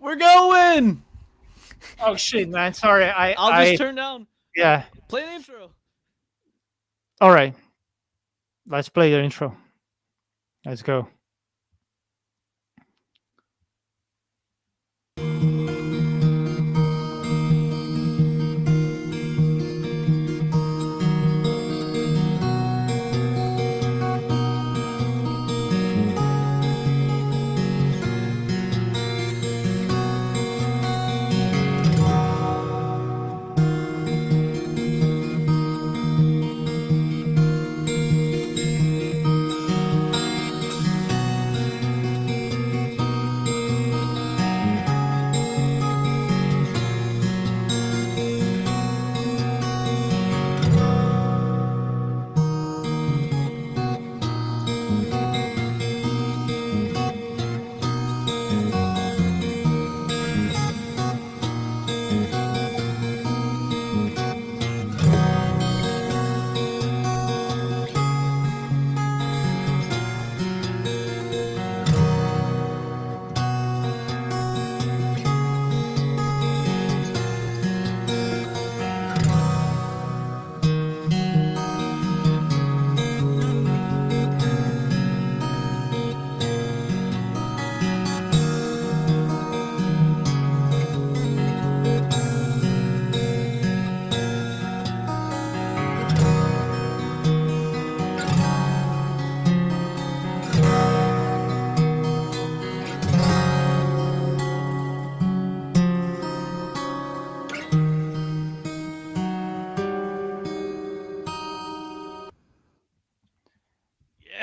We're going. Oh shit, man! Sorry, I'll just turn down. Yeah. Play the intro. All right. Let's play the intro. Let's go.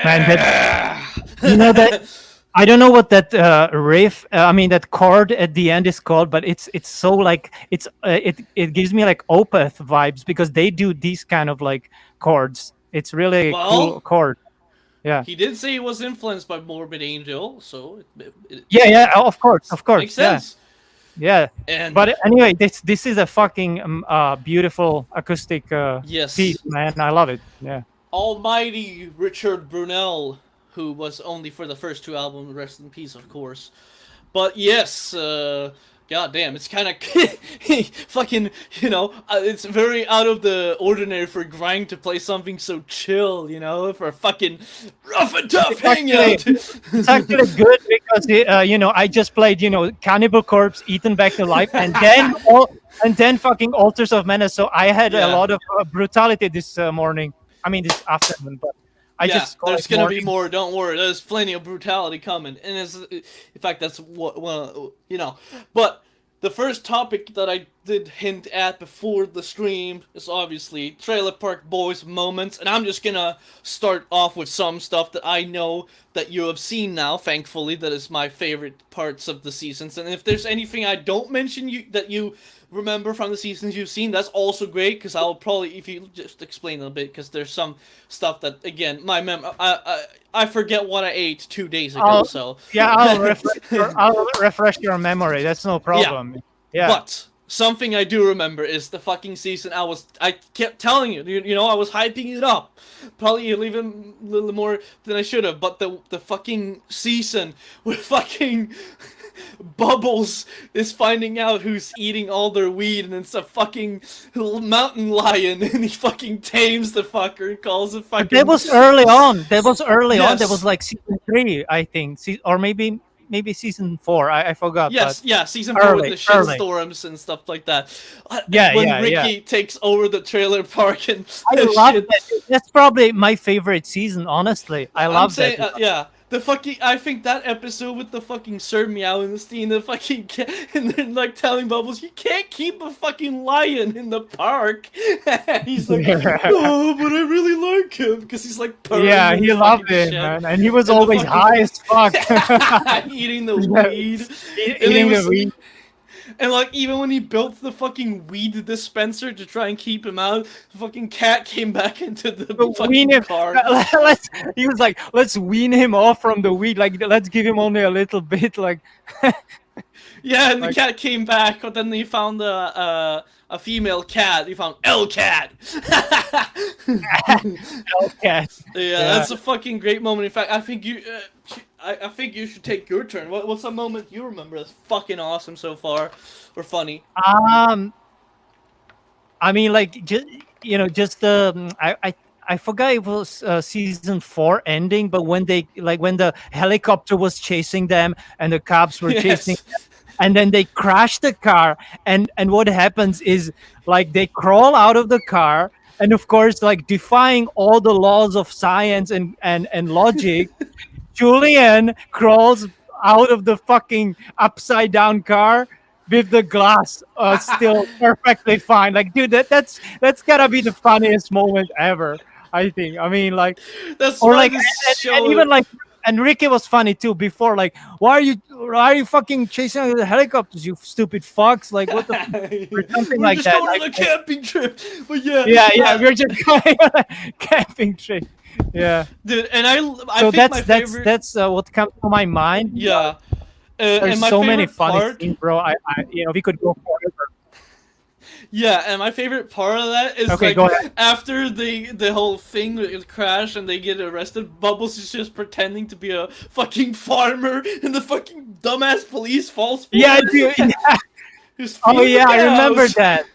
Man, that I don't know what that riff. I mean, that chord at the end is called, but it's so like it gives me like Opeth vibes because they do these kind of like chords. It's really a cool chord. Yeah. He did say he was influenced by Morbid Angel, so Yeah. Of course. makes sense. Yeah. But anyway, this is a fucking beautiful acoustic Yes. piece, man. I love it. Yeah. Almighty Richard Brunel, who was only for the first two albums, rest in peace, of course. But yes, god damn, it's kind of fucking, it's very out of the ordinary for Grind to play something so chill, for a fucking rough and tough hangout. It's actually good because, I just played, Cannibal Corpse, Eaten Back to Life, and then fucking Altars of Menace, so I had a lot of brutality this morning. I mean, this afternoon, but there's gonna be more. Don't worry. There's plenty of brutality coming, and in fact, that's what But the first topic that I did hint at before the stream is obviously Trailer Park Boys moments, and I'm just gonna start off with some stuff that I know that you have seen now. Thankfully, that is my favorite parts of the seasons, and if there's anything I don't mention that you remember from the seasons you've seen, that's also great, because I'll probably, if you just explain a bit, because there's some stuff that, again, I forget what I ate 2 days ago, so I'll refresh your memory. That's no problem. Yeah. But something I do remember is the fucking season. I kept telling you, I was hyping it up, probably even a little more than I should have. But the fucking season with fucking Bubbles is finding out who's eating all their weed, and it's a fucking mountain lion, and he fucking tames the fucker and calls it fucking. That was early on. That was like season 3, I think, or maybe season 4. I forgot. Yes, season 4 with the shitstorms and stuff like that. When Ricky takes over the trailer park and I love that. That's probably my favorite season. Honestly, I love that. The fucking, I think that episode with the fucking Sir Meow and the fucking and then like telling Bubbles, you can't keep a fucking lion in the park. And he's like, oh, but I really like him, because he's like, yeah, he loved it, man, and he was always high as fuck, eating the weed, eating the weed. And like, even when he built the fucking weed dispenser to try and keep him out, the fucking cat came back into the fucking car. He was like, let's wean him off from the weed. Like, let's give him only a little bit. Like, yeah, and the cat came back, but then he found a female cat. He found L Cat. L Cat. Yeah, that's a fucking great moment. In fact, I think I think you should take your turn. What's a moment you remember that's fucking awesome so far, or funny? I mean, like, just I forgot it was season 4 ending, but when the helicopter was chasing them and the cops were chasing, Yes. and then they crash the car, and what happens is, like, they crawl out of the car, and of course, like, defying all the laws of science and logic, Julian crawls out of the fucking upside down car with the glass still perfectly fine. Like, dude, that's gotta be the funniest moment ever, I think. I mean, like, That's or why like, this and show. even like, and Ricky was funny too before. Like, why are you fucking chasing the helicopters, you stupid fucks? Like, what the or something We're like just that. going Like, on a camping trip, but yeah, yeah, we're just going on a camping trip. Yeah. dude. And I So think my that's favorite. that's what comes to my mind. Yeah, and There's my so many favorite funny part. scenes, bro. We could go forever. Yeah, and my favorite part of that is Okay, like go ahead. after the whole thing crash and they get arrested, Bubbles is just pretending to be a fucking farmer, and the fucking dumbass police falls for Yeah, it. dude. Yeah. Just Oh feed the yeah, I remember cows. that.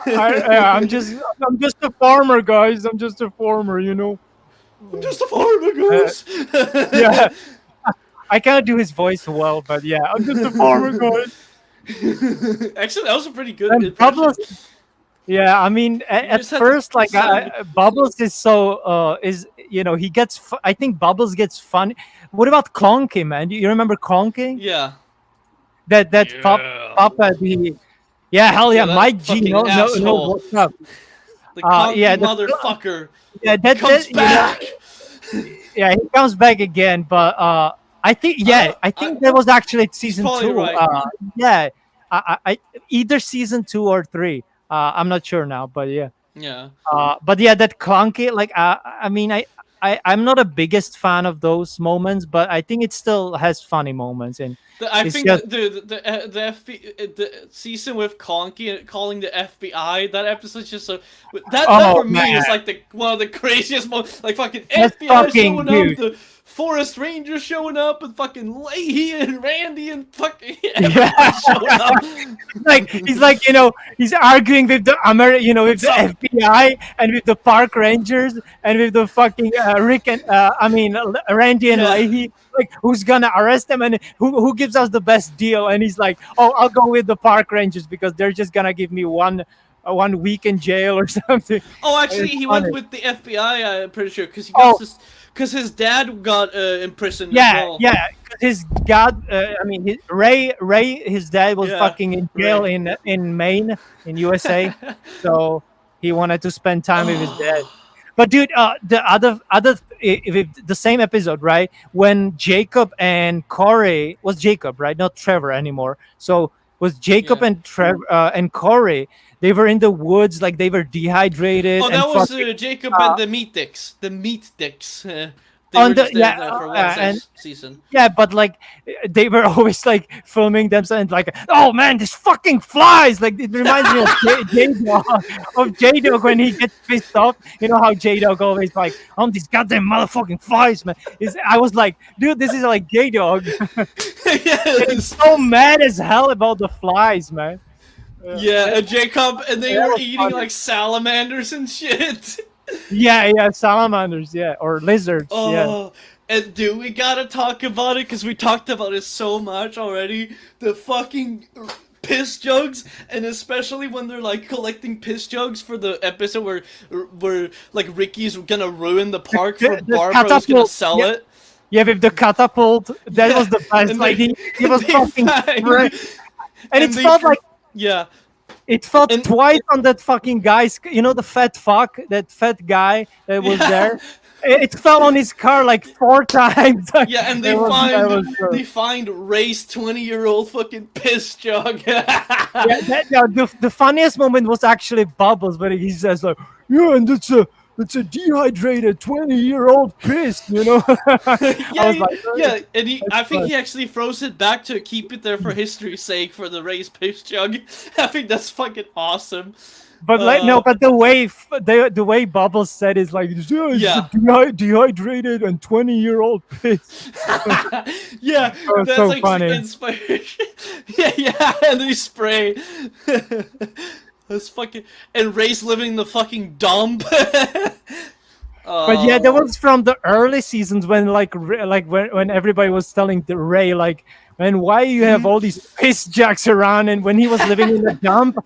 I'm just a farmer, guys. I'm just a farmer, you know. I'm just a farmer, Uh, yeah, guys. I can't do his voice well, but yeah, I'm just a farmer, guys. Actually, that was a pretty good And impression. yeah, I mean, You at just had to first, like, sound. Bubbles is so he gets. I think Bubbles gets fun. What about Clonky, man? You remember Clonky? Yeah. That Yeah. Papa the yeah, hell yeah, Yeah, that Mike G fucking knows asshole. what's up. The conky Yeah, motherfucker yeah, comes you know, back. yeah, he comes back again, but I think that was actually He's season probably 2. right. Yeah, I either season 2 or 3. I'm not sure now, but yeah. Yeah. But yeah, that clunky, like, I mean, I'm not a biggest fan of those moments, but I think it still has funny moments, and I it's think just the season with Conky calling the FBI, that episode's just so that oh for me man, is like one of the craziest moments. Like fucking that's FBI fucking showing up, dude. the forest rangers showing up, and fucking Leahy and Randy and fucking Yeah. everybody showing up. He's he's arguing with the with What's the up? FBI and with the park rangers and with the fucking Rick and Randy and Yeah. Leahy. Like, who's gonna arrest them and who gives us the best deal? And he's like, oh, I'll go with the park rangers because they're just gonna give me 1 week in jail or something. Oh, actually, It's he funny. went with the FBI. I'm pretty sure because Oh, his dad got imprisoned as yeah, well. yeah. 'Cause his God, Ray, his dad was Yeah, fucking in jail Ray. in Maine, in USA, so he wanted to spend time with his dad. Oh, But dude, the the same episode, right? When Jacob and Corey was Jacob, right? Not Trevor anymore. So was Jacob yeah. and Trevor and Corey? They were in the woods, like they were dehydrated Oh, and that was fucking Jacob uh, and the meat dicks. The meat dicks. They on were the just yeah, there for one and season. yeah, but like they were always like filming themselves and like, oh man, this fucking flies. Like, it reminds me of J Dog when he gets pissed off. You know how J Dog always like, oh, these goddamn motherfucking flies, man. I was like, dude, this is like J Dog getting Yes. so mad as hell about the flies, man. Yeah, That, and Jacob, and they that were was eating funny. like salamanders and shit. Yeah, salamanders, yeah, or lizards, yeah. Oh, and dude, we gotta talk about it because we talked about it so much already. The fucking piss jugs, and especially when they're like collecting piss jugs for the episode where like Ricky's gonna ruin the park for The Barbara who's gonna catapult, sell yeah, it. yeah, with the catapult, that Yeah, was the best. and Like, they he was they fucking find and and it felt like yeah, it felt and twice on that fucking guy's, the fat fuck, that fat guy that was yeah. there. It fell on his car like 4 times. Like, Yeah, and that was they find Ray's 20-year-old fucking piss jug. yeah. The funniest moment was actually Bubbles, but he says like, yeah, and it's a dehydrated 20-year-old piss, you know. I Yeah, was like, oh, yeah, and I that's think fun. he actually throws it back to keep it there for history's sake for the Ray's piss jug. I think that's fucking awesome. But like no, but the way Bubbles said is like, "Yeah, it's a Yeah. dehydrated and 20-year-old piss." Yeah, That was that's so actually funny. inspiration. Yeah, and they spray. That's fucking and Ray's living the fucking dump. But yeah, that Oh, was from the early seasons when like when everybody was telling the Ray like, man, why you have mhm. all these piss jacks around? And when he was living in the dump,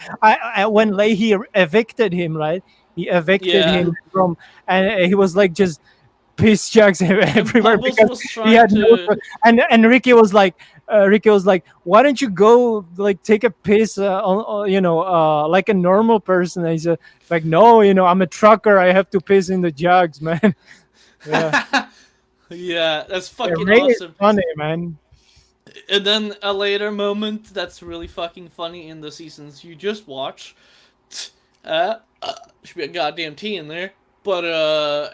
when Leahy evicted him, right? He evicted Yeah, him from, and he was like just piss jacks and everywhere Bubbles because was he trying had no. to. And Ricky was like, why don't you go like take a piss, like a normal person? And he's like, no, I'm a trucker. I have to piss in the jugs, man. Yeah, Yeah, that's yeah, fucking Ray is awesome. funny, man. And then a later moment that's really fucking funny in the seasons you just watch. Should be a goddamn T in there. But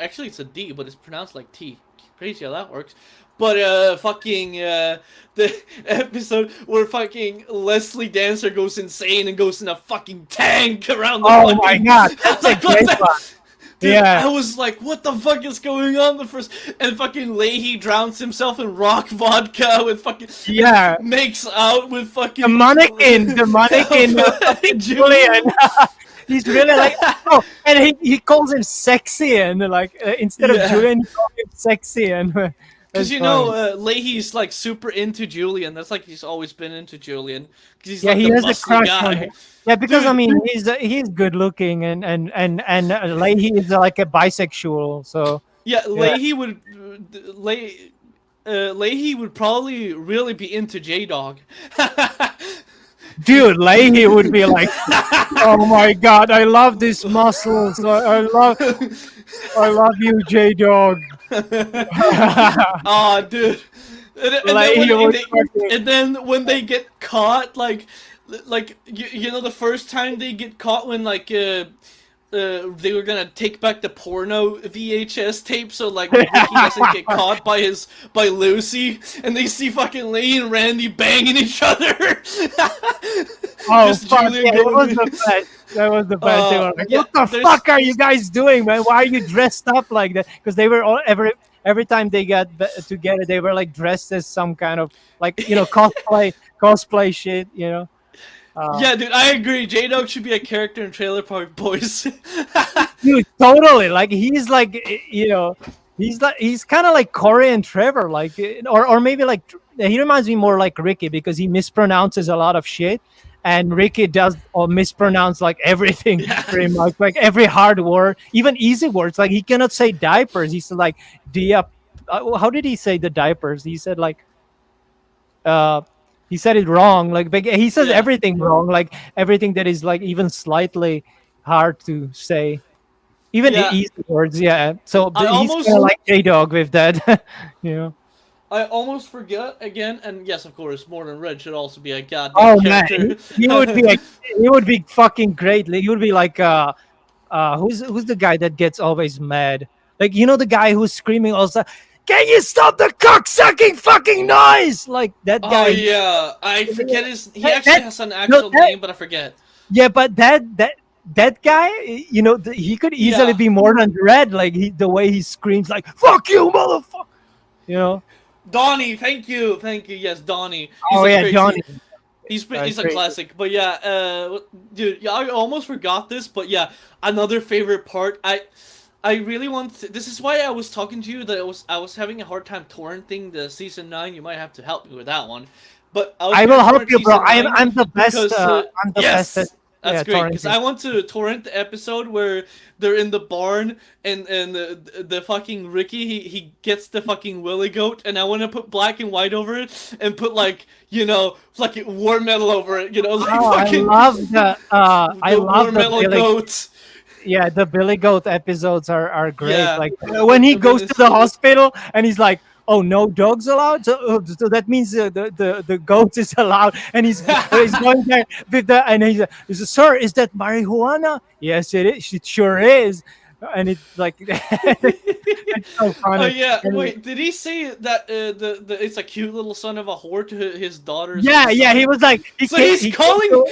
actually it's a D, but it's pronounced like T. Crazy how that works. But fucking the episode where fucking Leslie Dancer goes insane and goes in a fucking tank around the Oh my fucking. god, that's a Like what great one. the. Dude, Yeah, I was like, what the fuck is going on the first and fucking Leahy drowns himself in rock vodka with fucking and yeah. makes out with The fucking mannequin, the mannequin, fucking Julian. Julian. He's really like, oh, and he calls him sexy, and like instead of Yeah. Julian, he calls him sexy, and Cause that's funny. Leahy's like super into Julian. That's like he's always been into Julian. Cause he's Yeah, like he the has a muscly crush on guy. him. Yeah, because I Dude, mean he's good looking, and Leahy is like a bisexual. So yeah, yeah, Leahy would probably really be into J Dog. dude, Leahy would be like, oh my god, I love these muscles. I love you, J Dog. Aw, dude. Leahy would fucking. And then when they get caught, like you know the first time they get caught when they were gonna take back the porno VHS tape so like Ricky doesn't get caught by Lucy, and they see fucking Lee and Randy banging each other. Oh Just fuck Julian yeah, that was going. the best. That was the best. They were like, Yeah, "What the there's fuck are you guys doing, man? Why are you dressed up like that?" Because they were all every time they got together, they were like dressed as some kind of like cosplay shit. yeah, dude, I agree. J Dog should be a character in Trailer Park Boys. Dude, totally. Like he's like he's kind of like Corey and Trevor, like or maybe like he reminds me more like Ricky because he mispronounces a lot of shit. And Ricky does or mispronounce like everything Yeah. pretty much, like every hard word, even easy words. Like he cannot say diapers. He said like dia. How did he say the diapers? He said like uh, he said it wrong. Like he says Yeah. everything wrong. Like everything that is like even slightly hard to say, even Yeah. easy words. Yeah. So I he's almost kind of like J Dog with that. you know. I almost forget again, and yes, of course, Morton Red should also be a Oh goddamn man, character. he would be fucking great. Like, he would be like who's the guy that gets always mad? Like the guy who's screaming also, "Can you stop the cocksucking fucking noise?" Like that Oh guy. yeah, I forget his. He That, actually that- has an no, actual that- name, but I forget. yeah, but that guy, he could easily Yeah. be more than Red. Like the way he screams, like "fuck you, motherfucker." You know? Donnie, thank you. Yes, Donnie. He's Oh a yeah, crazy. Johnny. He's a Crazy. classic. But yeah, dude, yeah, I almost forgot this. But yeah, another favorite part. I really want. This is why I was talking to you that I was having a hard time torrenting the season 9. You might have to help me with that one. But I was I gonna will help torrent you, bro. season 9 I'm the best. because, I'm the yes. best. That's great because torrenting. I want to torrent the episode where they're in the barn and the fucking Ricky he gets the fucking willy goat, and I want to put black and white over it and put like war metal over it, like Oh, fucking I love the war metal Billy, goat. yeah, the Billy Goat episodes are great. Yeah. Like when he And goes then to the hospital and he's like, "Oh, no dogs allowed." So that means the goat is allowed, and he's going there with the and he says, "Sir, is that marijuana?" Yes, it is. It sure is. and it's like it's so Oh funny. yeah, And wait, did he say that the it's a cute little son of a whore to his daughter's yeah, yeah, he son? was like So he's he came calling to,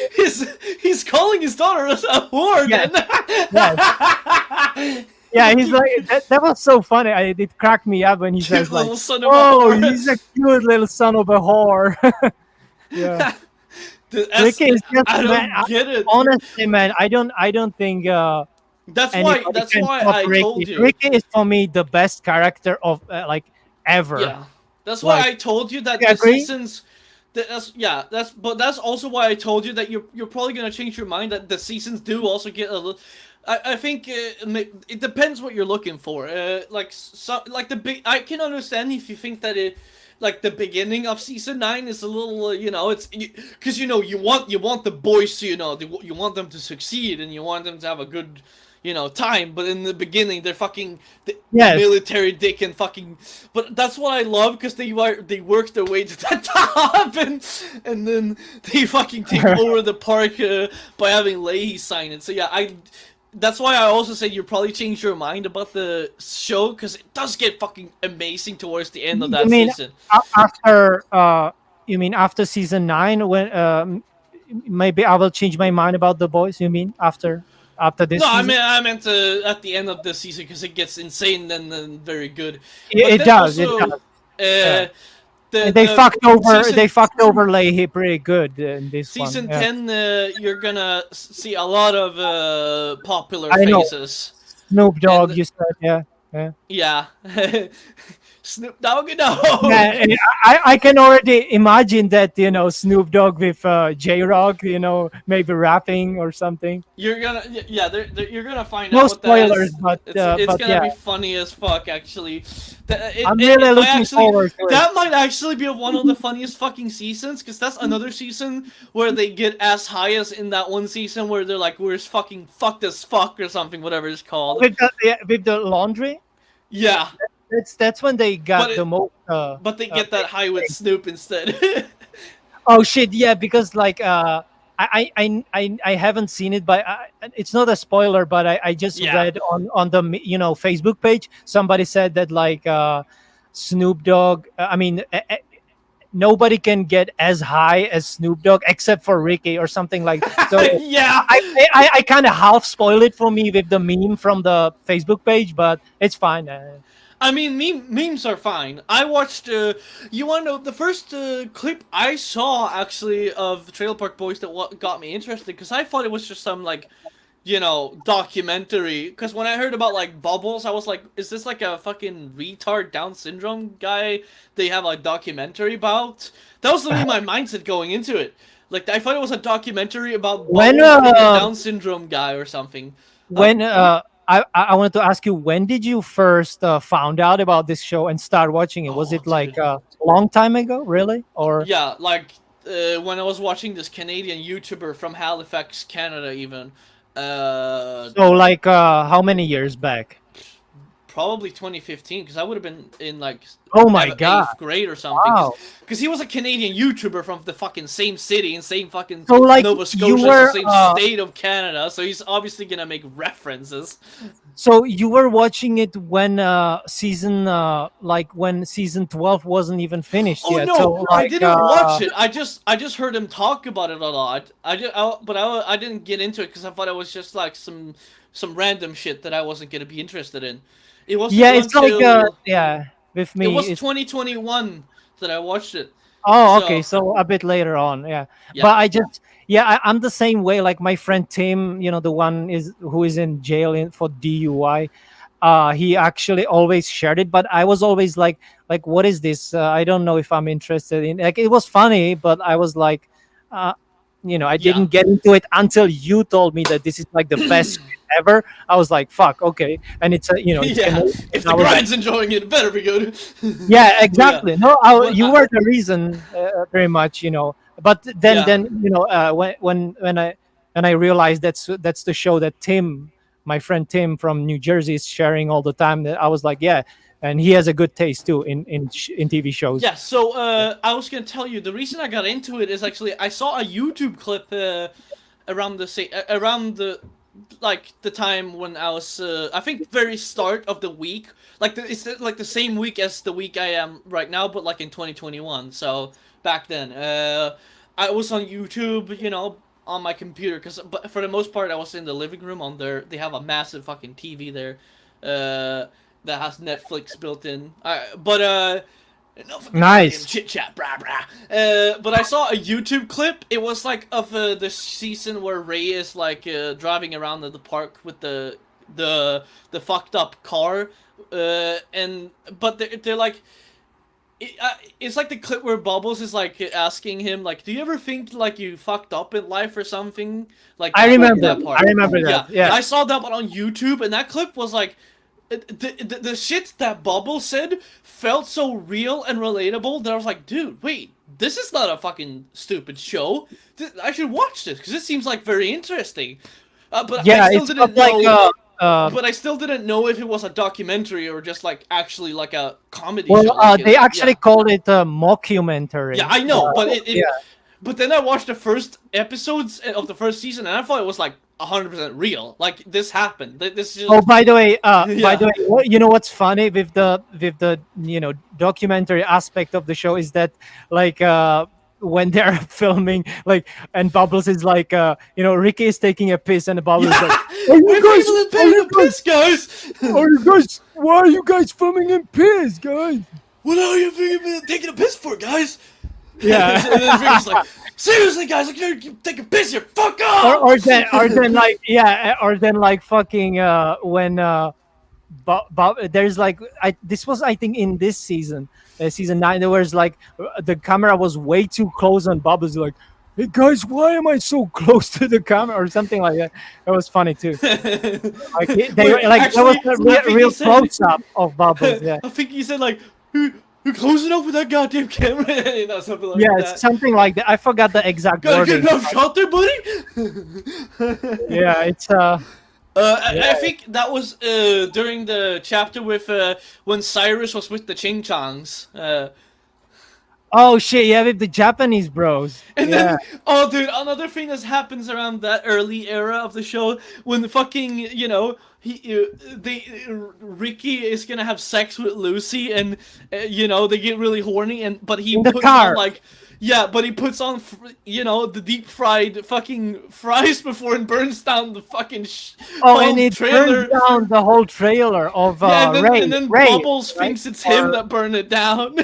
he's calling his daughter a whore yes, then. yes. Yeah, he's like that was so funny. It cracked me up when he Cute says like, little son of a "Oh, whore. he's a cute little son of a whore." Yeah, Ricky is just I man. don't get it. Honestly, man, I don't think anybody That's can why top I told Ricky. you. Ricky is for me the best character of like ever. Yeah, that's why Like, I told you that you the agree? seasons. That's yeah. That's also why I told you that you're probably gonna change your mind that the seasons do also get a little. I think it depends what you're looking for. Like like the big. I can understand if you think that it. Like the beginning of season 9 is a little, it's because you want the boys to you want them to succeed and you want them to have a good time, but in the beginning they're fucking the Yes. military dick and fucking, but that's what I love because they work their way to the top and then they fucking take over the park by having Leahy sign it. So yeah, that's why I also said you probably change your mind about the show because it does get fucking amazing towards the end of You that mean season. after you mean after season 9 when maybe I will change my mind about the boys, you mean after this No, season? I meant at the end of the season because it gets insane then very good. But It then does, it also, does. Yeah. And they the fucked over Leahy pretty good in this one. season Yeah. 10, you're gonna see a lot of popular I know. faces, Snoop Dogg, and you said, yeah. Yeah. yeah, Snoop Dogg, no. Yeah, and I can already imagine that, Snoop Dogg with J Rock, maybe rapping or something. You're gonna, yeah, you're gonna find No out what that spoilers, is. but It's but gonna yeah, be funny as fuck, actually. I'm It really might looking actually, forward to it. that might actually be one of the funniest fucking seasons, because that's another season where they get as high as in that one season where they're like, we're fucking fucked as fuck or something, whatever it's called. With the laundry. Yeah, That's when they but got the it, most. but they get that high with Snoop instead. Oh shit! Yeah, because like I haven't seen it, but it's not a spoiler. But I just Yeah. read on the Facebook page somebody said that like Snoop Dogg. I mean, nobody can get as high as Snoop Dogg except for Ricky or something like. So Yeah. I kind of half spoil it for me with the meme from the Facebook page, but it's fine. I mean, memes are fine. I watched. You want to know the first clip I saw actually of Trailer Park Boys that got me interested because I thought it was just some like, documentary. Because when I heard about like Bubbles, I was like, is this like a fucking retard Down syndrome guy they have a documentary about? That was literally my mindset going into it. Like I thought it was a documentary about When Bubbles being a Down syndrome guy or something. when I wanted to ask you, when did you first found out about this show and start watching it? Was Oh, it like dude. a long time ago, really, or Yeah, like when I was watching this Canadian YouTuber from Halifax, Canada, even. so like how many years back? Probably 2015, because I would have been in like Oh my god! 8th grade or something. Wow. Because he was a Canadian YouTuber from the fucking same city and same fucking So like Nova you Scotia, it's were the same state of Canada. So he's obviously gonna make references. watching it when when season 12 wasn't even finished Oh yet. no, So I like didn't watch it. I just heard him talk about it a lot. I didn't get into it because I thought it was just like some random shit that I wasn't gonna be interested in. It wasn't yeah, it's like until yeah, with it me was it's 2021 that I watched it. oh, okay. So So a bit later on, yeah. yeah. But I'm the same way. Like my friend Tim, the one who is in jail for DUI. He actually always shared it, but I was always like, what is this? I don't know if I'm interested in. Like, it was funny, but I was like, uh, I Yeah. didn't get into it until you told me that this is like the best shit ever. I was like, fuck, okay. And it's it's Yeah, Canadian. if I the was like, grind's enjoying it, it better be good. yeah, But yeah, exactly. No, but you were the reason, very much. But then, yeah, when I realized that's the show that Tim, my friend Tim from New Jersey, is sharing all the time, that I was like, yeah, and he has a good taste too in TV shows. yeah. So I was gonna tell you the reason I got into it is actually I saw a YouTube clip around the like the time when I was I think very start of the week, like it's like the same week as the week I am right now, but like in 2021. So back then, I was on YouTube, on my computer, but for the most part I was in the living room on their. They have a massive fucking TV there, that has Netflix built in. No fucking Nice. chit chat, brah brah. But I saw a YouTube clip. It was like of the season where Ray is like driving around the park with the fucked up car, and but they're like. It's like the clip where Bubbles is like asking him like, "Do you ever think like you fucked up in life or something?" Like I that, remember. that part. I remember Yeah, that. Yeah. I saw that one on YouTube, and that clip was like, the shit that Bubbles said felt so real and relatable that I was like, dude, wait, this is not a fucking stupid show. I should watch this because it seems like very interesting. But I Yeah, still it's didn't not like know. But I still didn't know if it was a documentary or just like actually like a comedy show. they actually Yeah, called it a mockumentary. yeah, I know. But Yeah. but then I watched the first episodes of the first season, and I thought it was like 100% real. Like this happened. This is Oh, by the way, yeah. you know what's funny with the documentary aspect of the show is that like when they're filming like and Bubbles is like Ricky is taking a piss and Bubbles is like, Are you guys paying the piss, guys? why are you guys filming in piss, guys? What are you taking a piss for, guys? Yeah. And then Ricky's like, seriously, guys, like you're taking a piss here. Fuck off. or then like fucking when there's like this was I think in this season, season 9, there was like the camera was way too close on Bubbles, like, hey guys, why am I so close to the camera or something like that. That was funny too. Like there was a real close up of Bubbles. Yeah. I think he said like, you're close enough with that goddamn camera. Something like Yeah, that. it's something like that. I forgot the exact Got a wording. good enough shot there, buddy. Yeah, it's I think that was during the chapter with when Cyrus was with the Ching Changs. oh shit, yeah, with the Japanese bros. And Yeah. then, oh dude, another thing that happens around that early era of the show when the fucking, Ricky is gonna have sex with Lucy and, they get really horny but he In the puts car. on like, yeah, but he puts on, the deep fried fucking fries before it burns down the fucking Oh, whole and it trailer. burns down the whole trailer of Yeah, Ray. and then Ray, Bubbles right? thinks it's him that burned it down.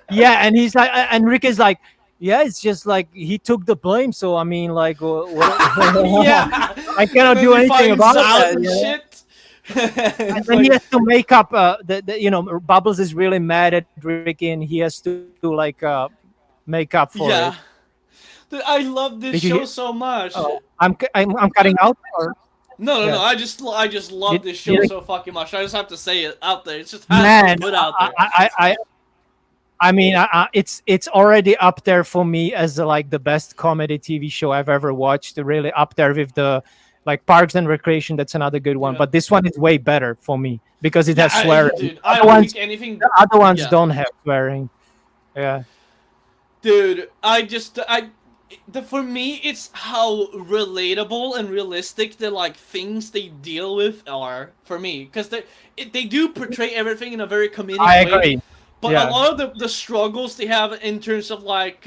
Yeah, and he's like, and Rick is like, yeah, it's just like he took the blame. So I mean, like, Yeah, I cannot do anything about that. And you know? shit. And then he has to make up. Bubbles is really mad at Ricky, and he has to like make up for Yeah. it. Dude, I love this Did you show hear- so much. Oh, I'm cutting out. Or? No, Yeah. I just love Did- this show did I- so fucking much. I just have to say it out there. It's just has to Man, be put out there. I mean, it's already up there for me as like the best comedy TV show I've ever watched. Really up there with the like Parks and Recreation. That's another good one, Yeah. but this one is way better for me because it has I- swearing. dude, The I other don't ones, think anything. the other ones Yeah. don't have swearing. Yeah, Dude, for me, it's how relatable and realistic the like things they deal with are for me, because they do portray everything in a very comedic I way. agree. But Yeah. a lot of the struggles they have in terms of like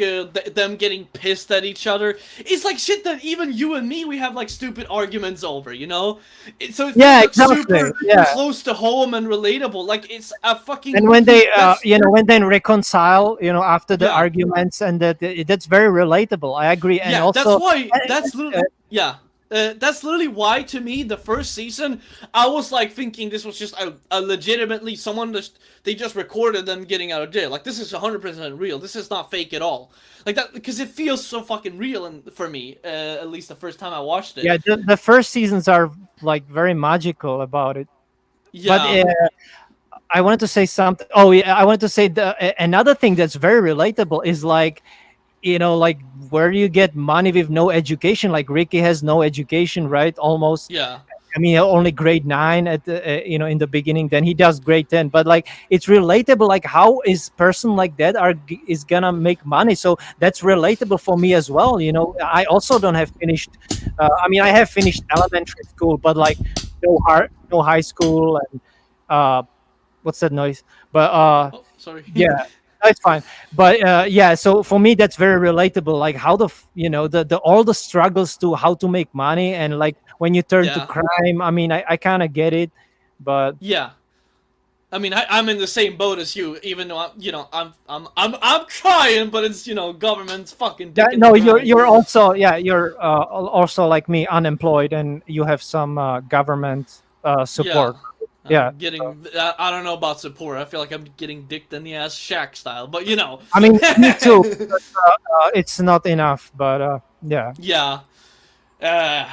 them getting pissed at each other, it's like shit that even you and me we have like stupid arguments over, So it's Yeah, like exactly, super yeah. close to home and relatable. Like it's a fucking. And when they, that's- when they reconcile, after the Yeah. arguments, and that's very relatable. I agree. And yeah, also, that's why. That's literally yeah. That's literally why, to me, the first season, I was like thinking this was just a legitimately someone they just recorded them getting out of jail. Like this is 100% real. This is not fake at all. Like that because it feels so fucking real and for me, at least the first time I watched it. yeah, the first seasons are like very magical about it. Yeah. But I wanted to say something. Oh yeah, I wanted to say another thing that's very relatable is like, like where you get money with no education. Like Ricky has no education, right? Almost. yeah. I mean, only grade 9 at the, in the beginning. Then he does grade 10. But like, it's relatable. Like, how is person like that is gonna make money? So that's relatable for me as well. I also don't have finished I mean, I have finished elementary school, but like no high school, and uh, what's that noise? But Oh, sorry. yeah, that's fine. But yeah, so for me, that's very relatable. Like how the all the struggles to how to make money, and like when you turn to Yeah. crime. I mean, I kind of get it, but Yeah. I mean, I'm in the same boat as you, even though I'm trying, but it's government's fucking dick in the no, you're grind. you're also, yeah, you're also like me, unemployed, and you have some government Yeah, support. Yeah, I'm getting. I don't know about support. I feel like I'm getting dicked in the ass Shaq style, but I mean, me too. It's not enough, but yeah. yeah. Uh,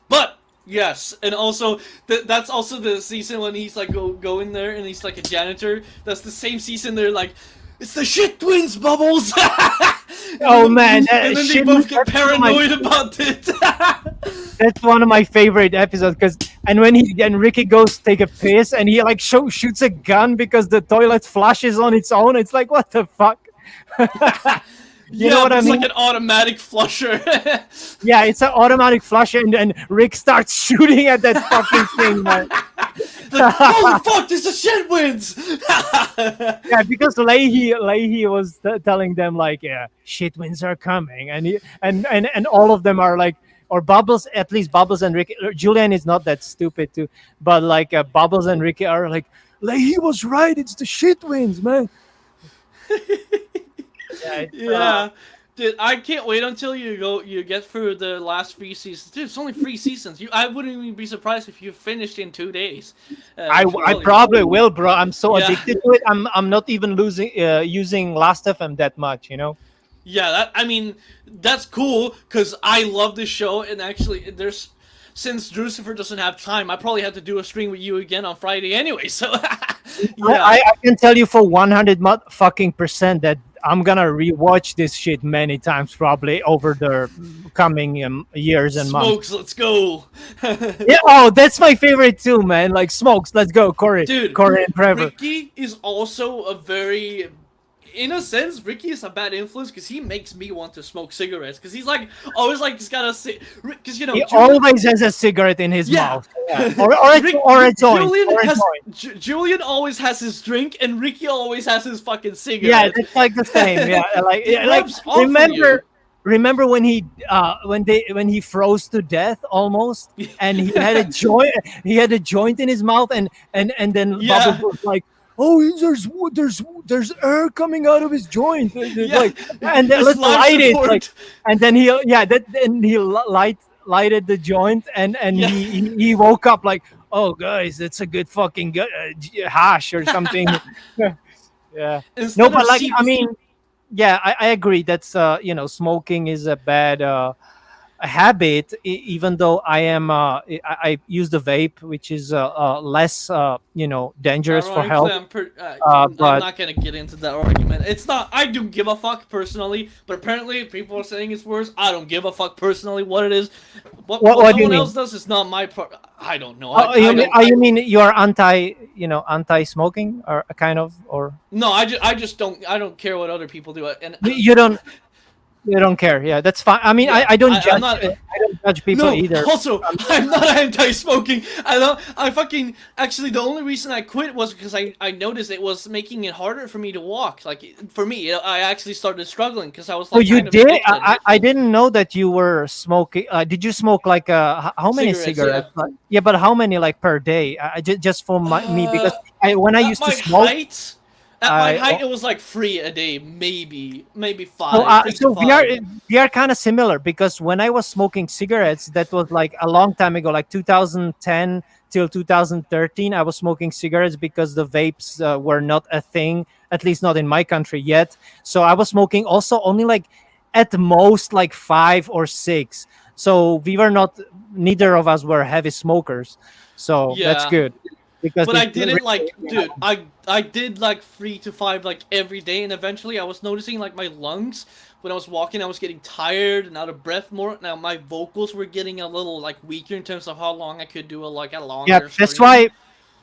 but yes, and also that's also the season when he's like go in there and he's like a janitor. That's the same season they're like, it's the shit twins, Bubbles. Oh man, and then they shit, both get that's one of my paranoid about it. that's one of my favorite episodes. Because and when Ricky goes take a piss, and he like shoots a gun because the toilet flushes on its own. It's like, what the fuck? You know Yeah, what but I it's mean? like an automatic flusher. Yeah, it's an automatic flush, and Rick starts shooting at that fucking thing, man. Like, holy fuck, this is shit wins! Yeah, because Leahy was telling them like, yeah, shit winds are coming, and and all of them are like, or Bubbles, at least Bubbles and Ricky. Julian is not that stupid too, but like Bubbles and Ricky are like, Leahy was right. It's the shit winds, man. Yeah, Yeah. Dude, I can't wait until you get through the last 3 seasons. Dude, it's only 3 seasons. I wouldn't even be surprised if you finished in 2 days. I Truly. probably will, bro. I'm so Yeah. addicted to it. I'm not even using Last FM that much, you know. Yeah, I mean, that's cool because I love this show, and actually, since Drucifer doesn't have time, I probably have to do a stream with you again on Friday anyway. So, yeah, I can tell you for 100% that I'm gonna rewatch this shit many times, probably over the coming years and months. smokes, let's go, Yeah. Oh, that's my favorite too, man. Like Smokes. Let's go, dude. Corey and Trevor. Ricky is also a very, in a sense, Ricky is a bad influence because he makes me want to smoke cigarettes. Because he's like always like he's got a because He always has a cigarette in his Yeah. mouth. Yeah. Or a joint. Julian always has his drink, and Ricky always has his fucking Yeah, cigarette. it's like the same. Yeah, like It like rubs off on remember when he froze to death almost, you. and he had a joint in his mouth, and then Yeah. Bubbles was like, oh, there's air coming out of his joint. Like, and then His let's life light it. support. Like, and then he lighted the joint, and Yeah. he woke up like, oh guys, that's a good fucking hash or something. Yeah. Instead No, of but like, sheep- I mean, yeah, I agree. That's smoking is a bad a habit. Even though I am, I use the vape, which is less, dangerous for health. Ironically, I'm But not gonna get into that argument. It's not. I do give a fuck personally, but apparently people are saying it's worse. I don't give a fuck personally what it is. What do you someone mean? else does is not my part. I don't know. Oh, you mean you're anti-smoking, or kind of, or No, I just don't. I don't care what other people do. And you don't care? Yeah, that's fine. I mean, Yeah, I don't I'm judge. not- I don't judge people no, either. also, I'm not anti-smoking. I fucking actually the only reason I quit was because I noticed it was making it harder for me to walk. Like for me, I actually started struggling because I was like. Oh, you kind of did? addicted. I didn't know that you were smoking. Did you smoke like how many cigarettes? Yeah. Like, yeah, but how many like per day? Just for me, because when I used to smoke. At my I- height, it was like 3 a day, maybe 5. So, 3 to so 5. we are kind of similar, because when I was smoking cigarettes, that was like a long time ago, like 2010 till 2013. I was smoking cigarettes because the vapes were not a thing, at least not in my country yet. So I was smoking also only like at most like 5 or 6. So we were not. Neither of us were heavy smokers. So that's Yeah. good. Because But I it- didn't like, dude. I did like 3 to 5 like every day, and eventually I was noticing like my lungs when I was walking, I was getting tired and out of breath more. Now my vocals were getting a little like weaker in terms of how long I could do a longer. Yeah, that's stream.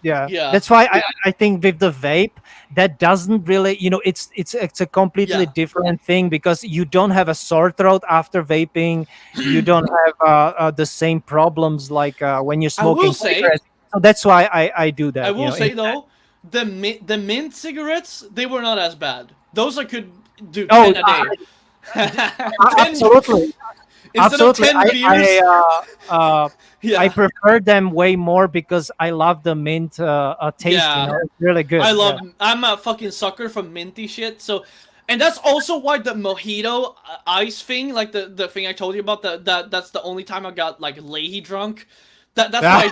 Yeah, Yeah, that's why I think with the vape, that doesn't really, it's a completely yeah. different thing because you don't have a sore throat after vaping. You don't have the same problems like when you're I will smoking say, cigarettes. So that's why I do I that. will say Instead. though, the mint cigarettes, they were not as bad. Those I could do Oh, 10 a day. ten absolutely, instead of absolutely. 10 beers. I Yeah, prefer them way more because I love the mint taste. yeah. It's really I good. Yeah. love. I'm a fucking sucker for minty shit. So, and that's also why the mojito ice thing, like the thing I told you about, that's the only time I got like Leahy drunk. That's why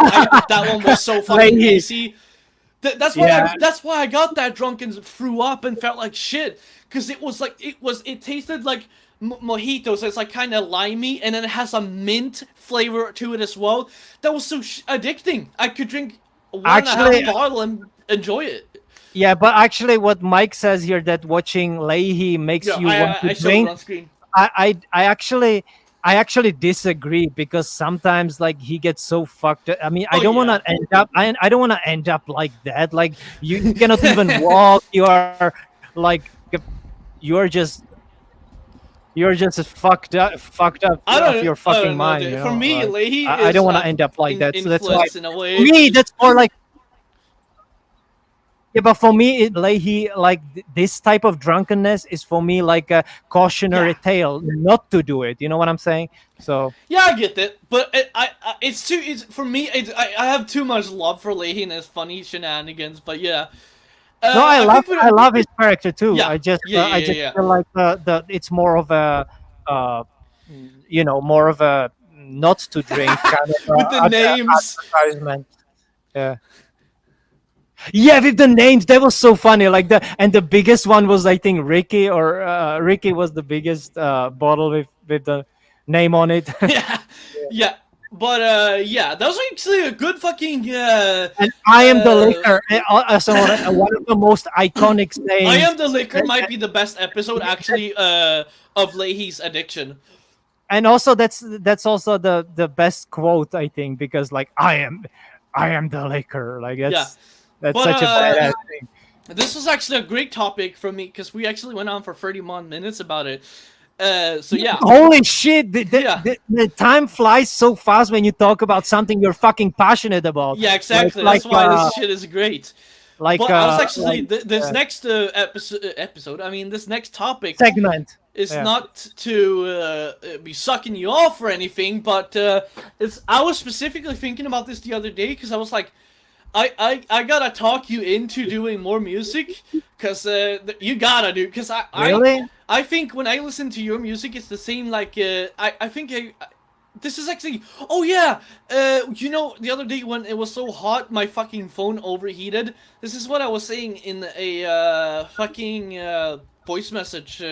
that one was so fucking Leahy. easy. Yeah, That's why I got that drunk and threw up and felt like shit because it tasted like mojito, so it's like kind of limey, and then it has a mint flavor to it as well. That was so addicting. I could drink one and a half actually, bottle and enjoy it. yeah, but actually, what Mike says here that watching Leahy makes Yeah, you want to I showed it drink. on screen. I actually disagree because sometimes like he gets so fucked up. I mean, I Oh don't want yeah. to end up. I don't want to end up like that. Like you cannot even walk. You are like you're just you're just fucked up of your I fucking don't know, mind. dude. For me, Like Leahy I don't is want to end up like that. So that's why influence in a for way. me that's more like. Yeah, but for me, this type of drunkenness is for me like a cautionary Yeah. tale not to do it. You know what I'm saying? So Yeah, I get that, but it's too. It's for me. I have too much love for Leahy and his funny shenanigans. But yeah, no, I think we I love his character too. yeah, I just yeah. feel like the it's more of a uh, more of a not to drink kind of With the names. advertisement. Yeah. Yeah, with the names, that was so funny. Like the biggest one was I think Ricky or Ricky was the biggest bottle with the name on it. Yeah, yeah. But yeah, that was actually a good fucking And I am the uh. liquor. So one of the most iconic I sayings. am the liquor And, might be the best episode actually of Leahy's addiction. and also that's also the best quote I think because like I am the liquor. Like Yeah, that's but such a badass thing. this was actually a great topic for me because we actually went on for 31 minutes about it. So yeah, Holy shit! yeah, The time flies so fast when you talk about something you're fucking passionate about. yeah, Like exactly. like That's why this shit is great. like But I was actually like this next episode. I mean, this next topic segment. is Yeah. not to be sucking you off or anything, but it's. I was specifically thinking about this the other day because I was like, I gotta talk you into doing more music because you gotta do because Really? I think when I listen to your music, it's the same. Like I think this is actually. Oh yeah, the other day when it was so hot, my fucking phone overheated. This is what I was saying in a fucking voice message.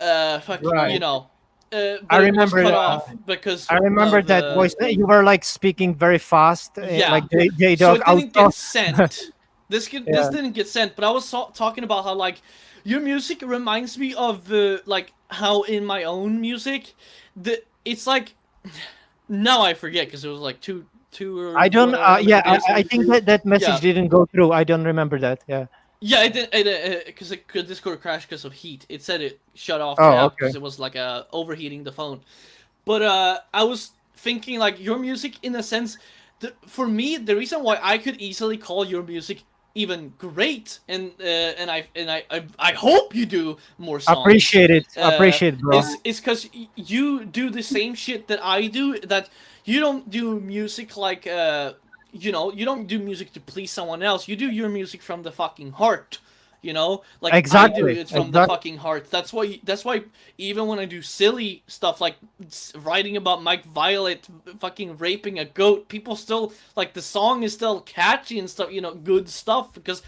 Fucking, Right. but I it was remember cut that. off because I remember of, that voice. You were like speaking very fast, yeah. like J So Dog it didn't out. get sent. This Yeah. didn't get sent, but I was talking about how like your music reminds me of like how in my own music, it's like now I forget because it was like two or I don't. whatever Yeah, days I ago. think that message Yeah. didn't go through. I don't remember that. Yeah. Yeah, it did because Discord crashed because of heat. It said it shut off the Oh, app okay. because it was like overheating the phone. But I was thinking like your music in a sense. For me, the reason why I could easily call your music even great, and I hope you do more songs. Appreciate it. Appreciate it, bro. Is because you do the same shit that I do. That you don't do music like you don't do music to please someone else. You do your music from the fucking heart. Like I do Exactly. it from the fucking heart. That's why even when I do silly stuff like writing about Mike Violet fucking raping a goat, people still like the song is still catchy and stuff, good stuff because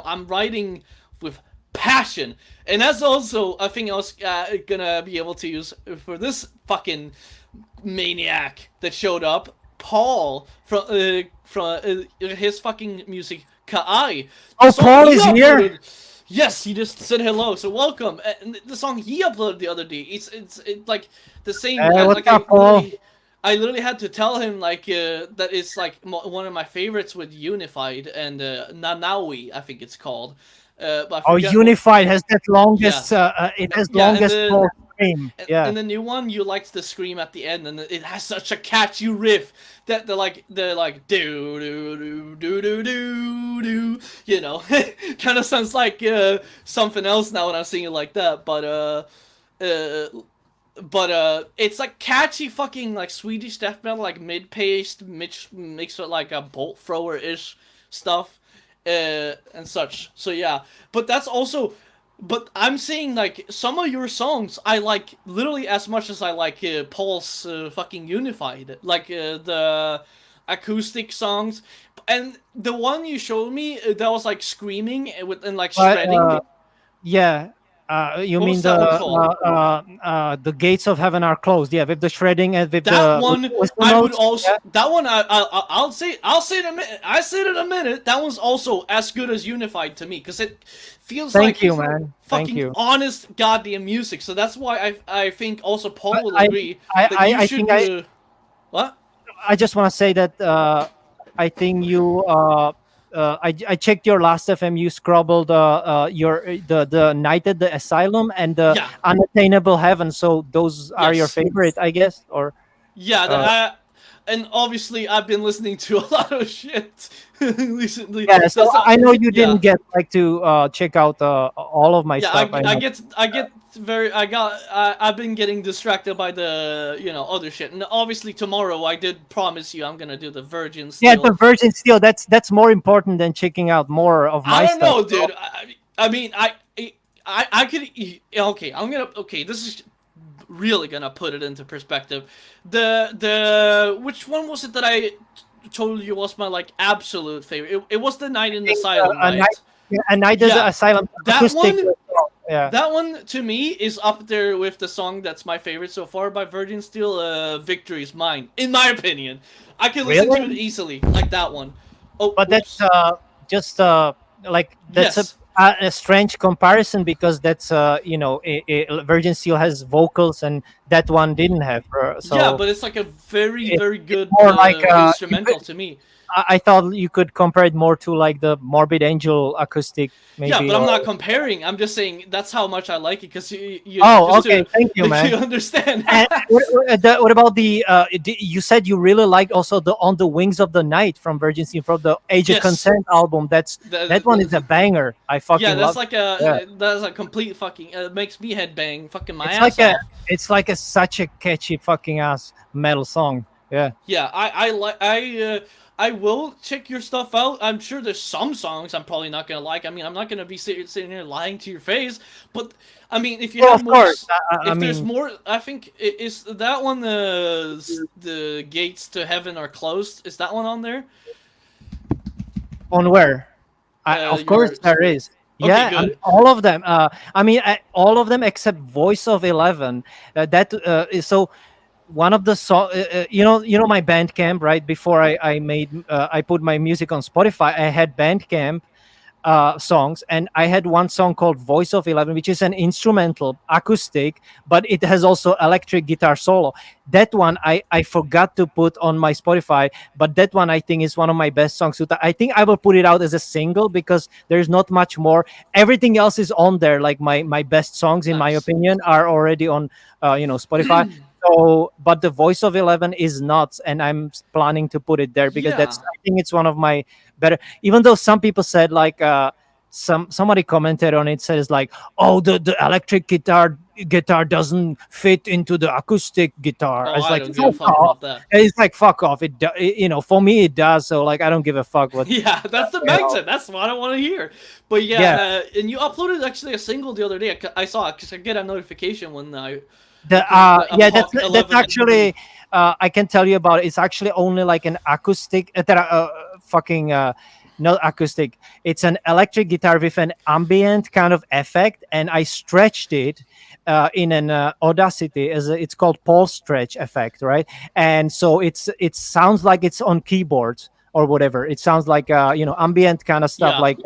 I'm writing with passion. And that's also a thing I was gonna be able to use for this fucking maniac that showed up, Paul from his fucking music Kai. Oh, So Paul he is here. uploaded- Yes, he just said hello. So welcome. And the song he uploaded the other day, it's like the same. Hey, what's like up, Paul? I literally had to tell him like that it's like one of my favorites with Unified and Nanawi, I think it's called. But I Oh, forget what. Unified has that Yeah, longest. It has yeah, and longest the pole stream. in Yeah. the new one, you liked the scream at the end, and it has such a catchy riff that the like do do do do do do. You know, kind of sounds like something else now when I'm singing like that. Uh, it's like catchy fucking like Swedish death metal, like mid-paced, mixed with like a bolt thrower ish stuff, and such. So yeah, but that's also, but I'm saying like some of your songs I like literally as much as I like Paul's fucking Unified, like the acoustic songs, and the one you showed me that was like screaming and like But shredding. yeah, you What mean was that one called? the gates of heaven are closed? Yeah, with the shredding and with That the one whistle I would notes. also Yeah. that one I'll say it in a minute. I say it in a minute. That one's also as good as Unified to me because it feels Thank like you, man. Thank fucking you. honest goddamn music. So that's why I think also Paul I will I agree that you I think should what. I just want to say that I think you. I checked your last FM. You scrabbled your the night at the asylum and the Yeah, unattainable heaven. So those are your yes, favorite, I guess. Or yeah. uh, And obviously I've been listening to a lot of shit recently. yeah. So That's not, I know you didn't yeah. get like to check out all of my Yeah, stuff. I know. I get very I've been getting distracted by the other shit, and obviously tomorrow I did promise you I'm gonna do the Virgin Yeah, the still. Virgin Steel. That's more important than checking out more of I my don't stuff. know, dude. I mean I could okay. I'm gonna okay. This is really gonna put it into perspective. The which one was it that I told you was my like absolute favorite? It was the Night in the Think, Asylum, a night, right? yeah, a night at the Yeah, asylum that acoustic. one Yeah. That one to me is up there with the song that's my favorite so far by Virgin Steel. Victory is mine, in my opinion. I can listen to it Really? easily, like that one. Oh, But that's oops. just like that's Yes. a strange comparison because that's Virgin Steel has vocals and that one didn't have. Yeah, So but it's like a very, very it's good more like instrumental to me. I thought you could compare it more to like the Morbid Angel acoustic Yeah, maybe but I'm or. not comparing. I'm just saying that's how much I like it because you Oh, just okay. to Thank you, like man. you understand. And what about the? You said you really liked also the "On the Wings of the Night" from Virgin Steel from the Age of Yes. Consent album. That one is a The, banger. I yeah, fucking love. Yeah, that's a complete fucking makes me headbang fucking my it's ass like a off. such a catchy fucking ass metal song. Yeah. Yeah, I will check your stuff out. I'm sure there's some songs I'm probably not gonna like. I mean, I'm not gonna be sitting here lying to your face. But I mean, if you Well, have of more, course. I if there's mean, more, I think is that one the gates to heaven are closed. Is that one on there? on where? Of course Your there is. okay, Yeah, I mean, good. all of them. All of them except Voice of 11. That is so. One of the you know my Bandcamp, right? Before I put my music on Spotify, I had Bandcamp songs, and I had one song called Voice of 11, which is an instrumental acoustic, but it has also electric guitar solo. That one I forgot to put on my Spotify, but that one I think is one of my best songs. So I think I will put it out as a single because there's not much more. Everything else is on there, like my best songs in my Nice. opinion are already on Spotify. So but the Voice of 11 is not, and I'm planning to put it there because Yeah. I think it's one of my better, even though some people said like somebody commented on it, says like, oh, the electric guitar doesn't fit into the acoustic guitar. Oh, It's I like don't give a fuck fuck off. about that. It's like fuck off. For me it does. So like I don't give a fuck what. Yeah, that's the you know, mindset. That's what I want to hear. But yeah. yeah, and you uploaded actually a single the other day. I saw it because I get a notification when I The because of the yeah, that's Apoc that's 11. actually I can tell you about it. It's actually only like an acoustic fucking not acoustic. It's an electric guitar with an ambient kind of effect, and I stretched it in an Audacity it's called pulse stretch effect, right? And so it sounds like it's on keyboards or whatever. It sounds like ambient kind of stuff Yeah, like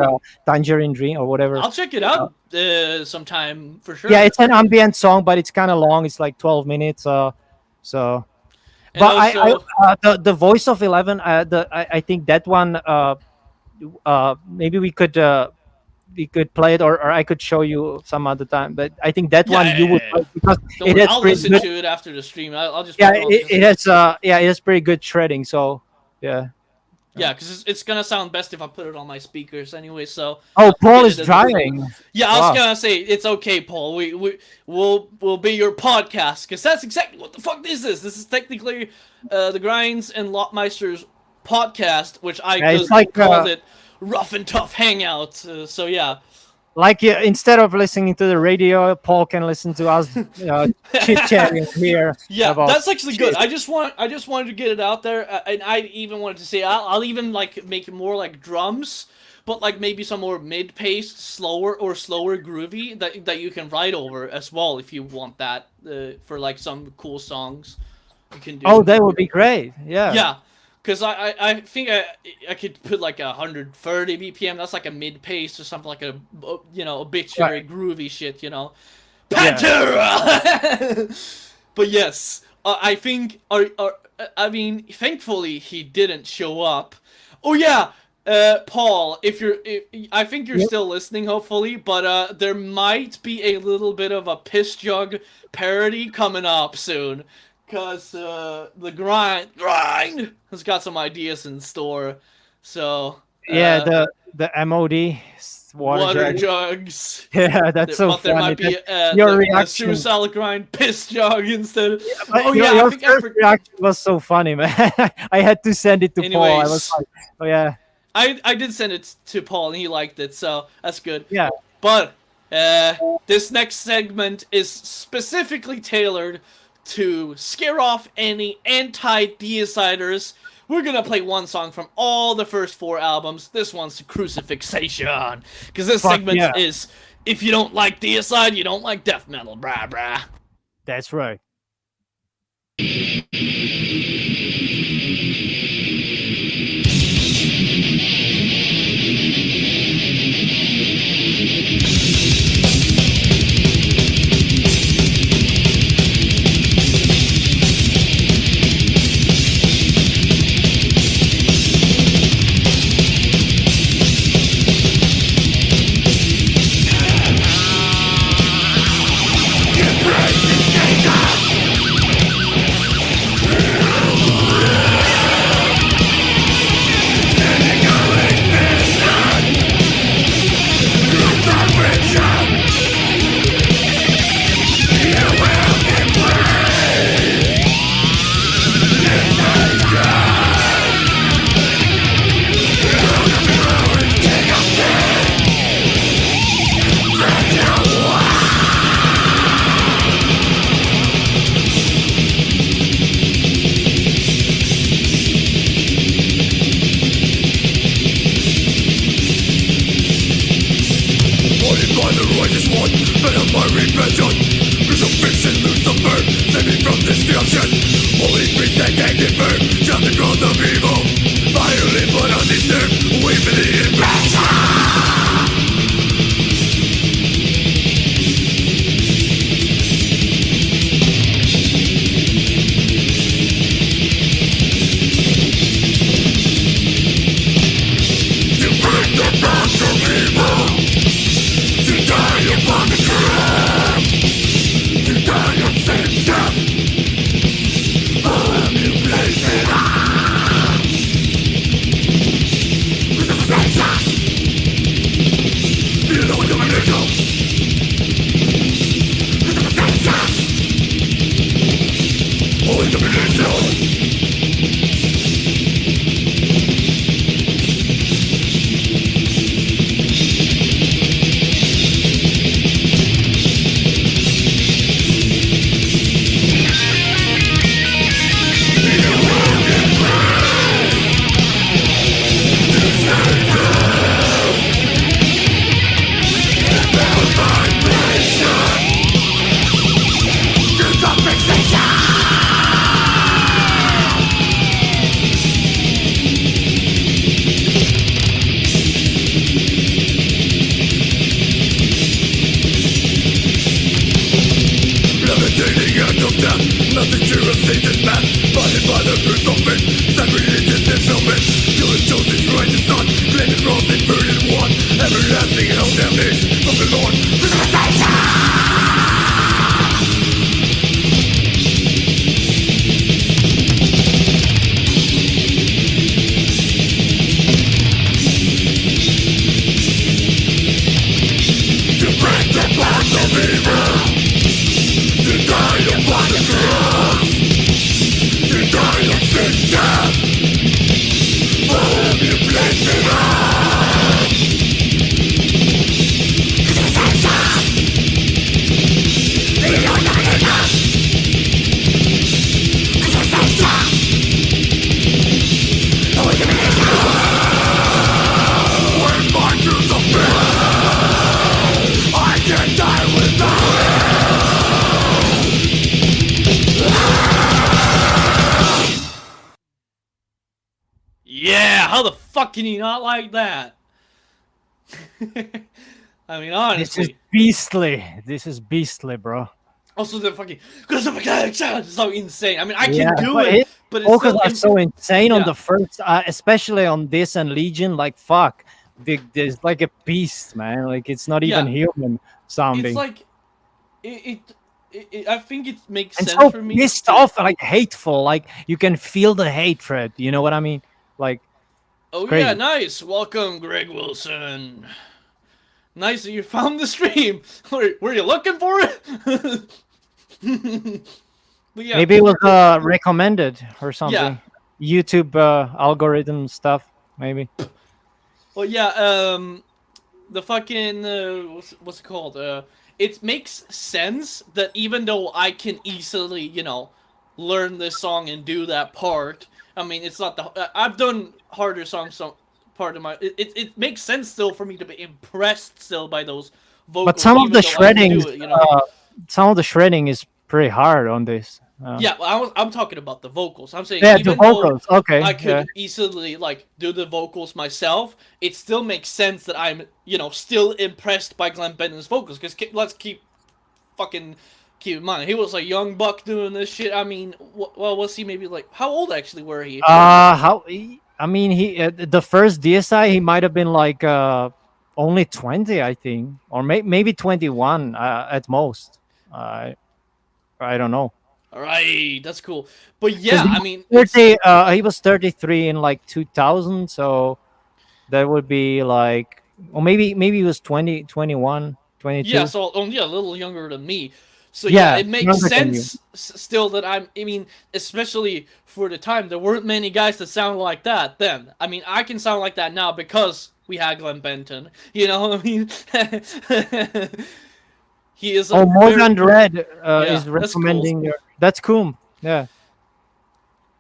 Tangerine Dream or whatever. I'll check it out sometime for Yeah, sure. it's an ambient song, but it's kind of long. It's like 12 minutes. So And But also, the voice of 11, I think that one, maybe we could play it, or I could show you some other time. But I think that yeah, one you would like because don't it worry, has I'll pretty listen good. to it after the stream. I'll just Yeah, put it on it just. has it has pretty good shredding. So yeah. Yeah, because it's gonna sound best if I put it on my speakers anyway. So Oh, you Paul get is it as a full. driving. Yeah, I was Wow. gonna say it's okay, Paul. We'll be your podcast because that's exactly what the fuck this is. This is technically the Grinds and Lopmeister's podcast, which I Yeah, it's just like called it Rough and Tough Hangout. So yeah. yeah, instead of listening to the radio, Paul can listen to us chit chatting here. Yeah, about that's actually good. shit. I just wanted to get it out there, and I even wanted to say I'll even like make it more like drums, but like maybe some more mid-paced, slower groovy that you can ride over as well if you want that for like some cool songs you can do. Oh, that would be great. Yeah. Yeah, because I think I could put like 130 BPM. That's like a mid-paced or something like a obituary groovy shit. Pantera. But yes, I think I mean, thankfully he didn't show up. Oh yeah, Paul, I think you're still listening, hopefully, but there might be a little bit of a piss jug parody coming up soon, cause the grind has got some ideas in store. So Yeah, the MOD water jug. jugs. Yeah, that's so But there funny. might be Your the reaction. SuicidalGrind piss jug instead. But Oh yeah, your I think first reaction was so funny, man. I had to send it to Paul. I was Anyways, like, oh yeah, I did send it to Paul and he liked it, so that's good. yeah. But this next segment is specifically tailored to scare off any anti-deciders. We're gonna play one song from all the first 4 albums. This one's Crucifixation. Because this segment is, if you don't like deicide, you don't like death metal, brah brah. That's right. How the fuck can you not like that? I mean, This is honestly. beastly. This is beastly, bro. Also, the fucking it's so insane. I mean, I Yeah, can do but it, but it's vocals still are so insane on yeah. the first, especially on this and Legion. Like fuck, there's like a beast, man. Like it's not even human sounding. It's like I think it makes And sense so for me. pissed off, like hateful. Like you can feel the hatred. You know what I mean? Like, Oh crazy. yeah, nice. Welcome, Greg Wilson. Nice that you found the stream. Were you looking for it? But yeah, maybe it was recommended or something. Yeah. YouTube algorithm stuff, maybe. Well, yeah. The fucking what's it called? It makes sense that even though I can easily, learn this song and do that part. I mean, it's not the I've done harder songs. So part of my it makes sense still for me to be impressed still by those vocals. But some of the shredding, it. Some of the shredding is pretty hard on this. Yeah, I'm talking about the vocals. I'm saying Yeah, even the vocals. Okay, I could easily do the vocals myself, it still makes sense that I'm still impressed by Glenn Benton's vocals. Because let's keep in mind, he was a young buck doing this shit. I mean, well, was he maybe how old actually were he? I mean, he the first DSi he might have been like only 20, I think, or maybe 21 at most. I don't know. All right, that's cool. But yeah, I mean, 30. He was 33 in like 2000, so that would be like, or maybe he was 20, 21, 22. Yeah, so a little younger than me. So Yeah, it makes sense still that I mean, especially for the time, there weren't many guys that sounded like that then. I mean, I can sound like that now because we had Glenn Benton. You know what I mean? He is a Morgan Red is recommending. That's cool. Yeah.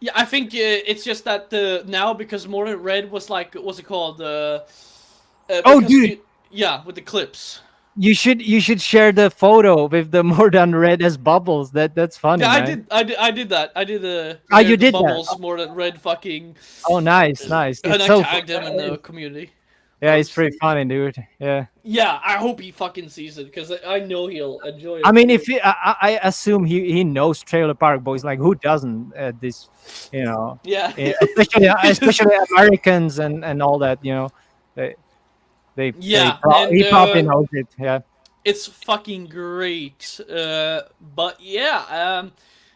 Yeah, I think it's just that now because Morgan Red was what's it called? Dude. Yeah, with the clips. You should share the photo with the more than red as bubbles. That's funny. Yeah, man. I did that. I did the you did bubbles that. more than red fucking. Oh, nice. And I tagged him in the community. Yeah, it's pretty funny, dude. Yeah. Yeah, I hope he fucking sees it because I know he'll enjoy it. I mean, if I assume he knows Trailer Park Boys. Like, who doesn't? This, Yeah. Especially Americans and all that. He probably knows it. Yeah. It's fucking great. But yeah,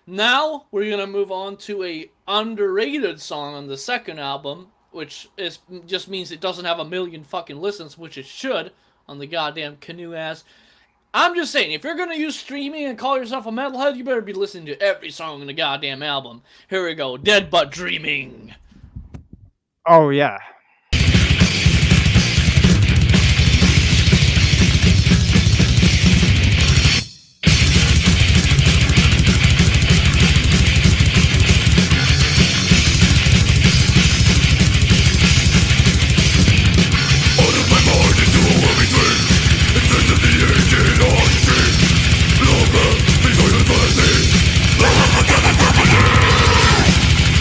now we're gonna move on to a underrated song on the second album, which just means it doesn't have a million fucking listens, which it should on the goddamn Canoe ass. I'm just saying, if you're gonna use streaming and call yourself a metalhead, you better be listening to every song on the goddamn album. Here we go, Dead But Dreaming. Oh yeah.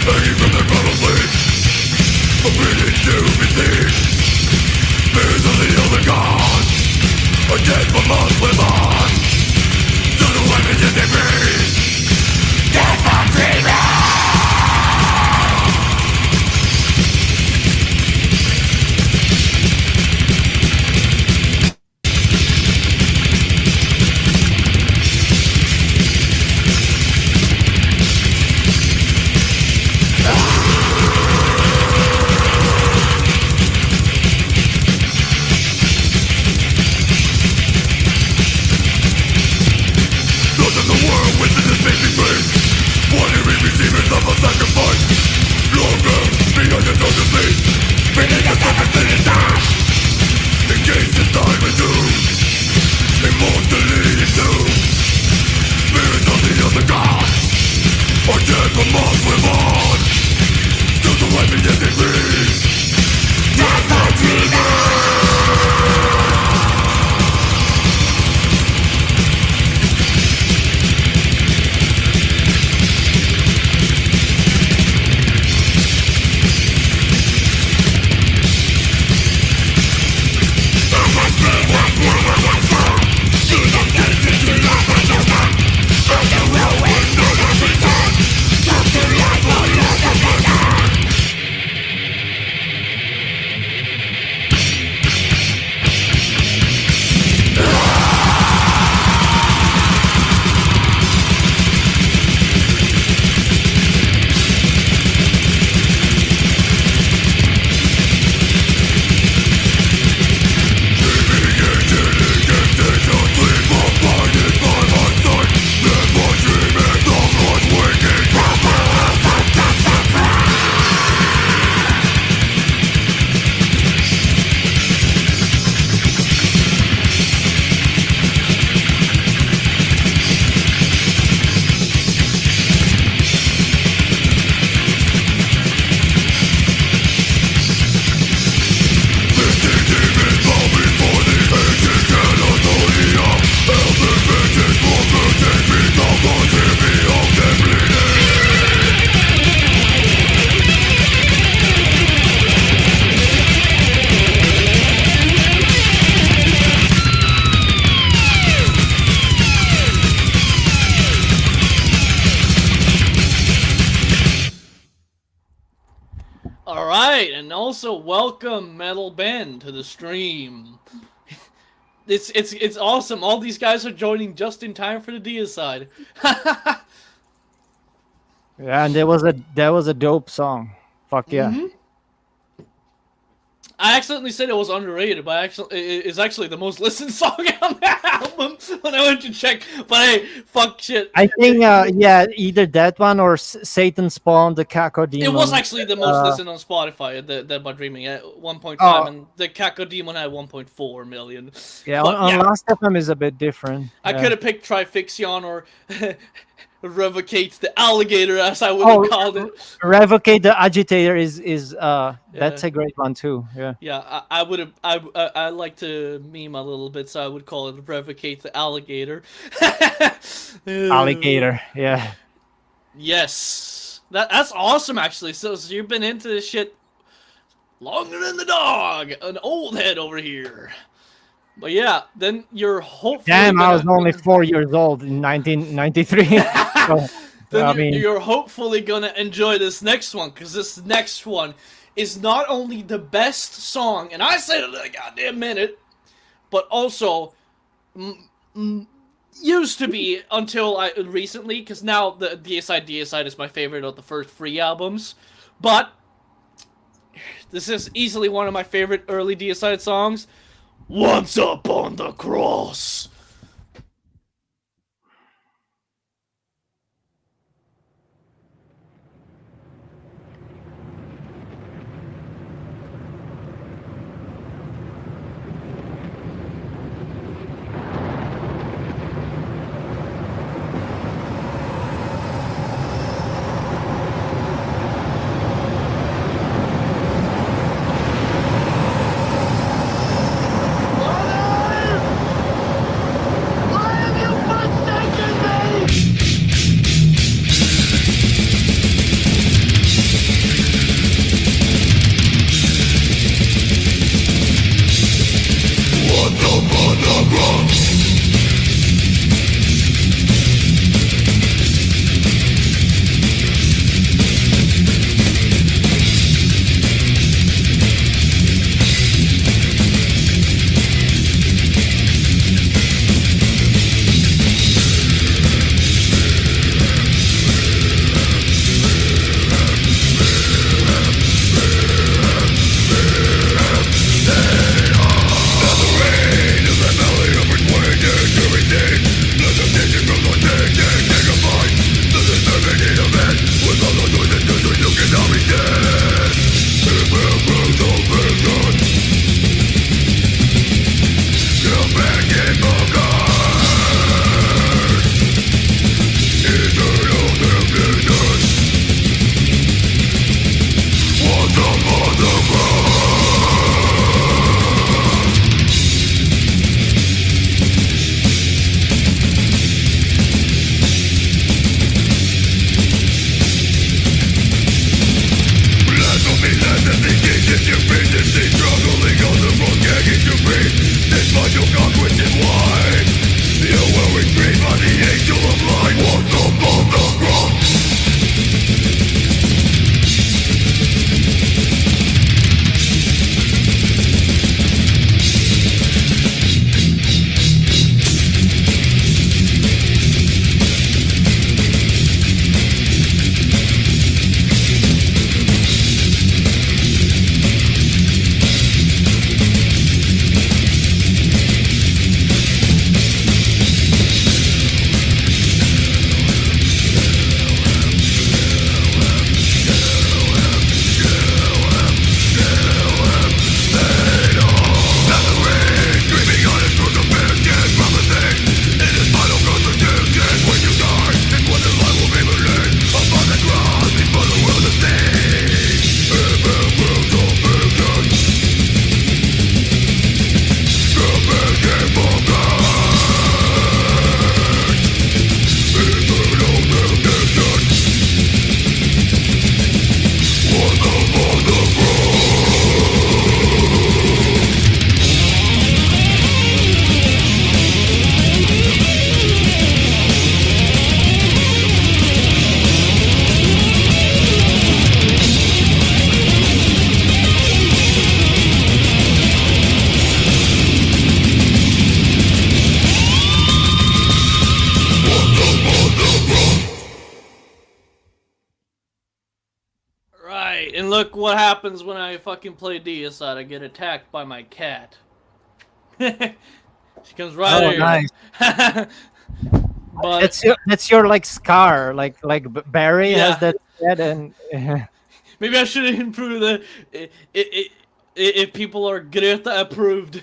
Hanging from their battle blades, forbidden death. right, and also welcome Metal Ben to the stream. It's awesome. All these guys are joining just in time for the deicide. Yeah, and that was a dope song. Fuck yeah. Mm-hmm. I accidentally said it was underrated, but it's actually the most listened song on the album when I went to check. But hey, fuck shit. I think yeah, either that one or Satan Spawn, the Cacodemon. It was actually the most listened on Spotify, the Dead by Dreaming at 1.5, and the Cacodemon at 1.4 million. Yeah, But, on Last FM is a bit different. I could have picked Trifixion or Revocate the Alligator, as I would have called it. Revocate the Agitator is that's a great one too. Yeah. Yeah, I would have. I like to meme a little bit, so I would call it Revocate the Alligator. Alligator. Yeah. Yes, that's awesome. Actually, so you've been into this shit longer than the dog, an old head over here. But yeah, then you're hopefully. Damn, I was only 4 years old in 1993. So, then you're hopefully gonna enjoy this next one, because this next one is not only the best song, and I said it in a goddamn minute, but also used to be until recently, because now the Deicide is my favorite of the first 3 albums, but this is easily one of my favorite early Deicide songs. Once upon the cross. And look what happens when I fucking play Deicide. I get attacked by my cat. She comes right Oh, here. nice. But That's your like scar, like Barry has yeah, that head, and maybe I should improve the if people are Greta approved.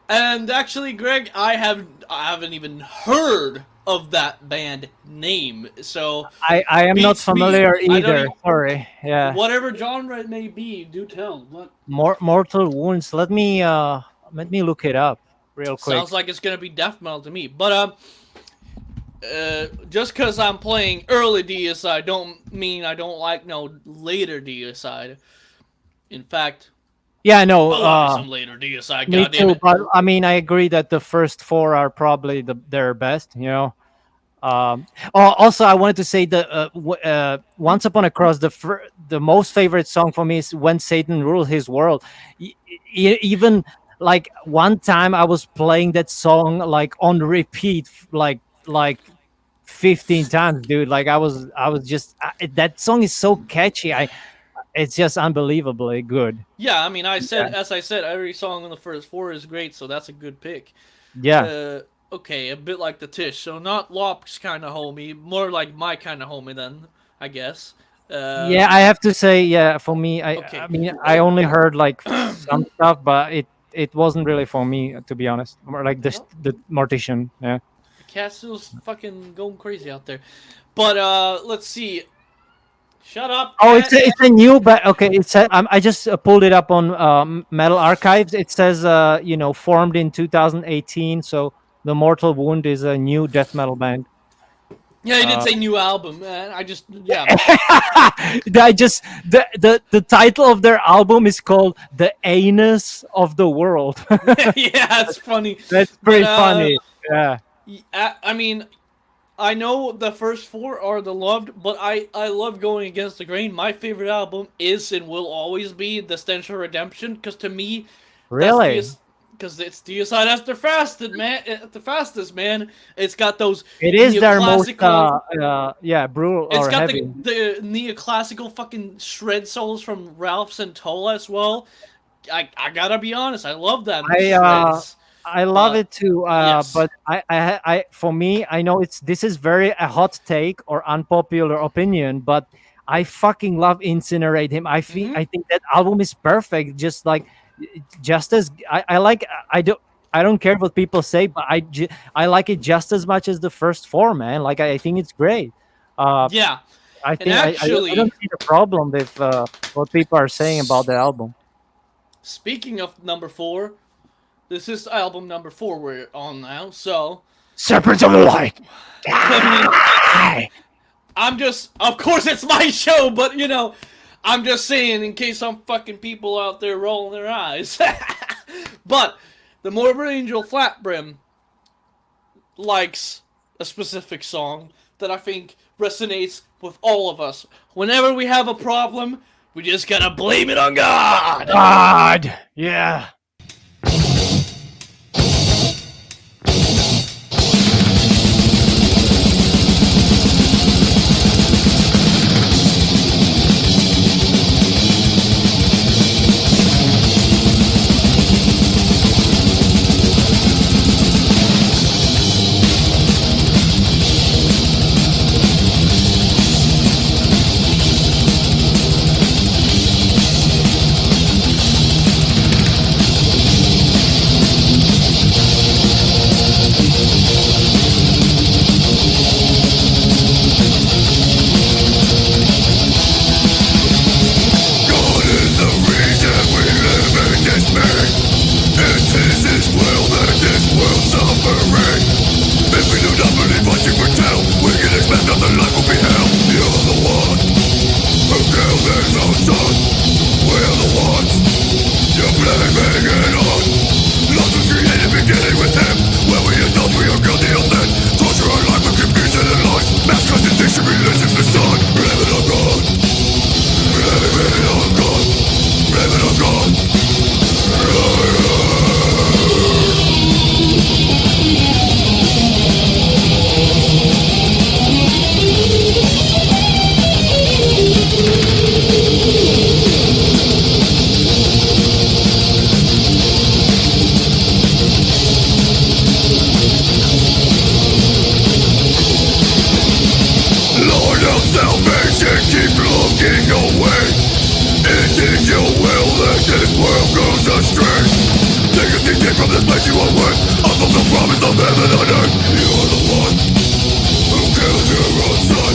And actually, Greg, I haven't even heard of that band name, so I am not beats me. familiar I don't either. even, Sorry. Yeah. whatever genre it may be, do tell. What Mortal Wounds. Let me look it up real quick. sounds like it's gonna be death metal to me, but just because I'm playing early Deicide don't mean I don't like no later Deicide. In fact, Yeah, no. I love some later Deicide. Me Goddamn too. it! But I mean, I agree that the first four are probably their best. You know. Also, I wanted to say that Once Upon a Cross, the most favorite song for me is "When Satan Ruled His World." Even like one time, I was playing that song like on repeat, like 15 times, dude. Like I was just that song is so catchy. It's just unbelievably good. Yeah, I mean, Yeah, as I said, every song on the first four is great, so that's a good pick. yeah, Okay, a bit like the Tish, so not Lop's kind of homie, more like my kind of homie then, I guess. yeah. I have to say, yeah. For me, Okay, I mean, I only heard like some stuff, but it wasn't really for me, to be honest. More like well, the Mortician. Yeah. the cat's still fucking going crazy out there. But let's see. Shut up, Oh, cat. it's a new, but okay. It said I just pulled it up on Metal Archives. It says formed in 2018. So the Mortal Wound is a new death metal band. Yeah, he did Uh, say new album, man. Yeah. the title of their album is called "The Anus of the World." Yeah, it's funny. That's But pretty funny. Yeah. I mean, I know the first four are the loved, but I love going against the grain. My favorite album is and will always be The Stench of Redemption, because to me, Really? because it's Deicide as the fastest man. The fastest man. It's got those It is their most neoclassical. brutal It's or got heavy. the neoclassical fucking shred solos from Ralph Santola as well. I gotta be honest, I love them shreds. I love But it too, yes, but for me, I know this is very a hot take or unpopular opinion, but I fucking love Incinerate Him. hmm I think that album is perfect. Just like, just as I like, I don't care what people say, but I like it just as much as the first four, man. Like I think it's great. Uh, yeah, I and think I actually, don't see the problem with what people are saying about the album. speaking of number four, this is album number four we're on now. So Serpents of the Light. I mean, Die! I'm just, of course, it's my show, but I'm just saying in case some fucking people out there rolling their eyes. But the Morbid Angel Flatbrim likes a specific song that I think resonates with all of us. Whenever we have a problem, we just gotta blame it on God. God, yeah. making your way. It is your will that this world goes astray. Take a seat from this place you are with. Up of the promise of heaven on earth. You are the one who kills your own son.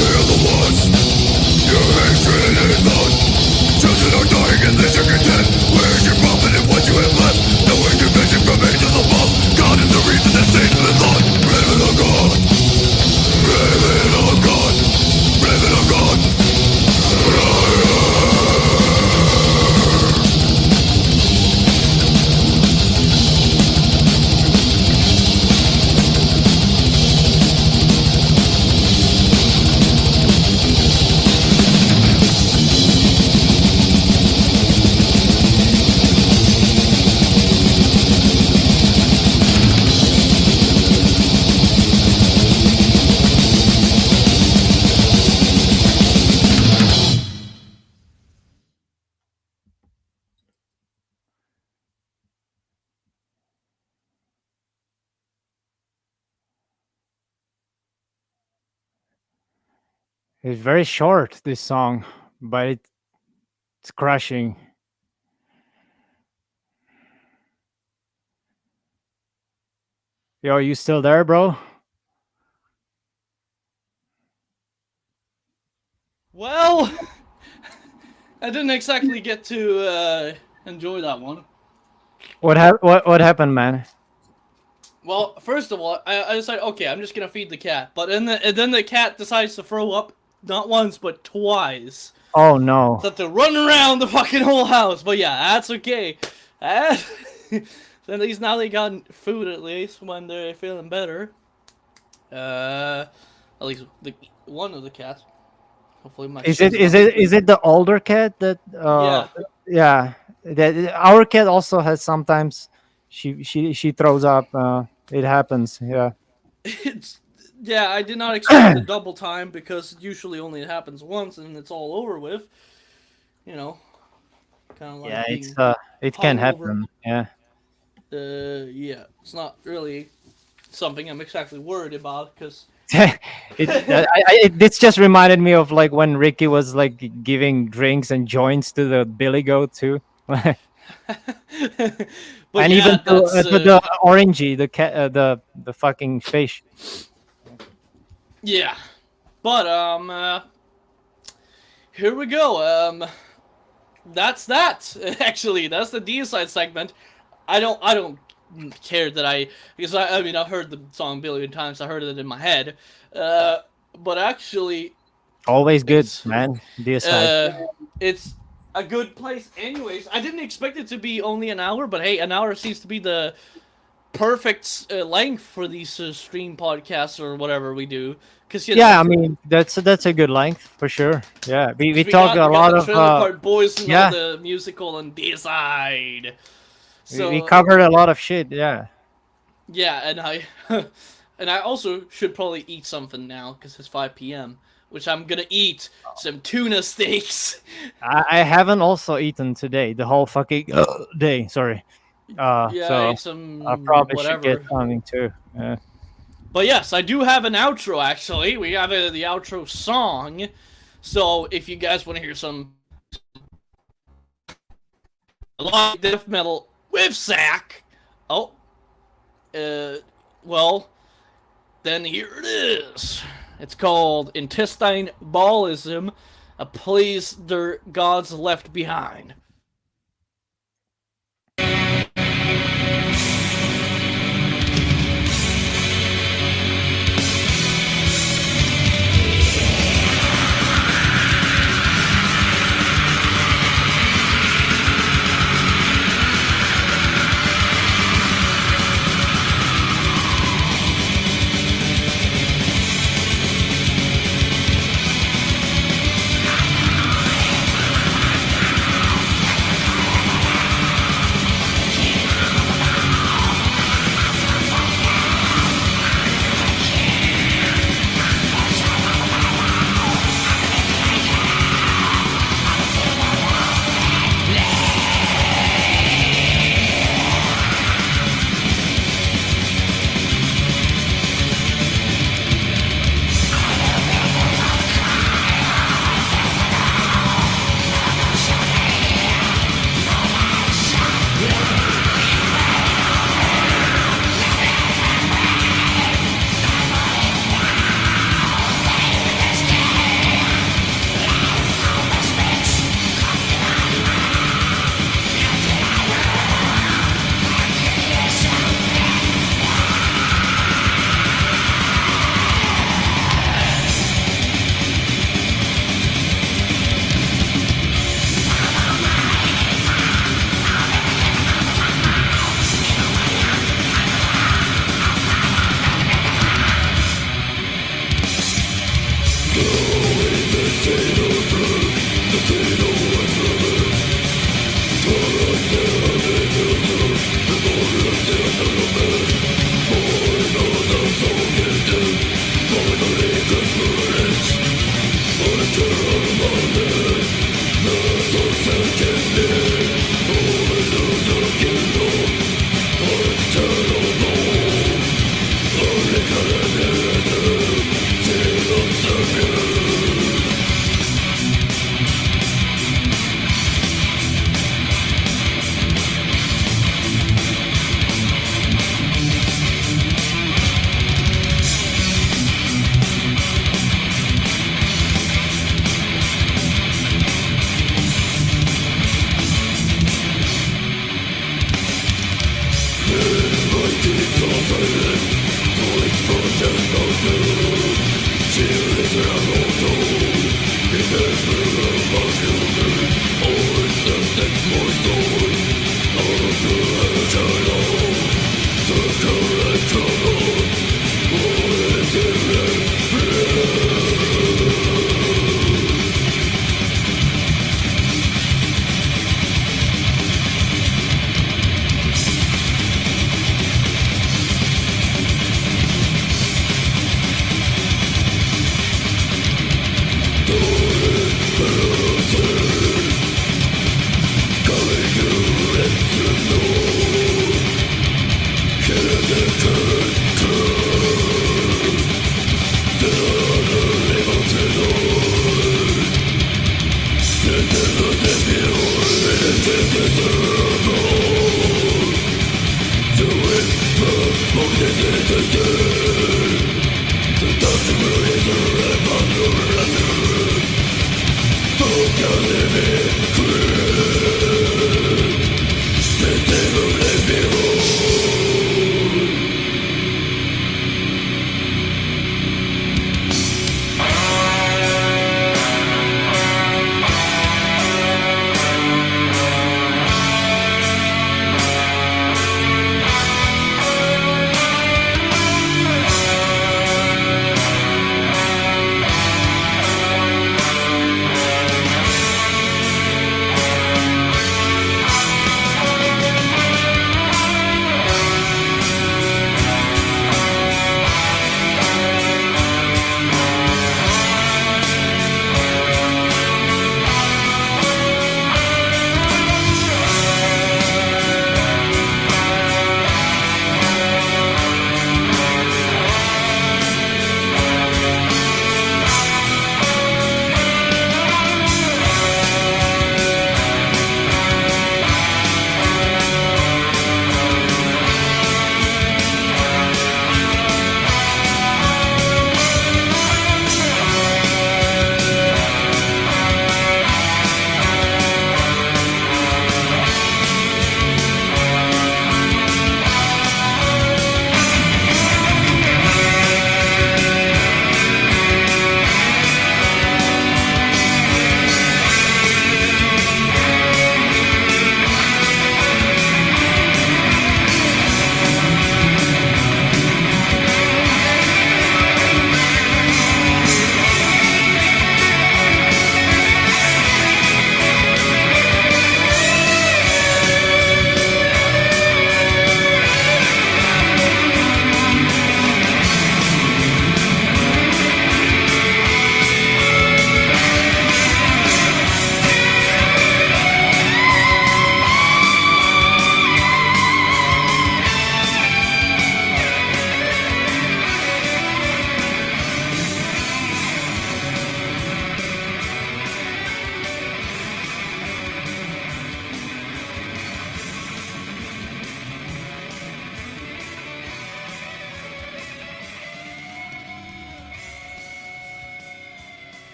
We're the ones your hatred is on. Children are dying and this you're content. Where's your profit in what you have left? No intervention from angels above. God is the reason that Satan lives on. Blame it on God. Blame it on God. Blame it on God. It's very short, this song, but it's crushing. Yo, you still there, bro? Well, I didn't exactly get to enjoy that one. What happened, man? Well, first of all, I decided, okay, I'm just gonna feed the cat, but and then the cat decides to throw up not once but twice. Oh no. So to run around the fucking whole house. But yeah, that's okay. At least now they got food at least when they're feeling better. At least one of the cats. Hopefully my Is it the older cat that yeah, that our cat also has sometimes she throws up, it happens, yeah. It's yeah, I did not expect the double time because usually only it happens once and it's all over with. You know, kind of like Yeah, being it can hung over. happen, yeah. Yeah, it's not really something I'm exactly worried about because This just reminded me of like when Ricky was like giving drinks and joints to the Billy Goat too. but And yeah, even to, that's, the orangey, the cat, the fucking fish. yeah. But here we go. That's that. Actually, that's the D-side segment. I don't care that because I mean I've heard the song a billion times. I heard it in my head. But actually, Always good, man. D-side. it's a good place. Anyways, I didn't expect it to be only an hour, but hey, an hour seems to be the perfect length for these stream podcasts or whatever we do. Cause Yeah, I mean that's a good length for sure. Yeah, we talk a lot of Trailer Park Boys and yeah. all the musical and D-side. So we covered a lot of shit. Yeah. yeah, and I and I also should probably eat something now because it's 5 p.m. Which I'm gonna eat some tuna steaks. I haven't also eaten today the whole fucking day. Sorry. Yeah, So I ate some I probably whatever. should get something too. Yeah. But yes, I do have an outro, actually. We have the outro song. So if you guys want to hear some live death metal with Zach, well, then here it is. It's called Intestine Ballism, a place their gods left behind. Intestine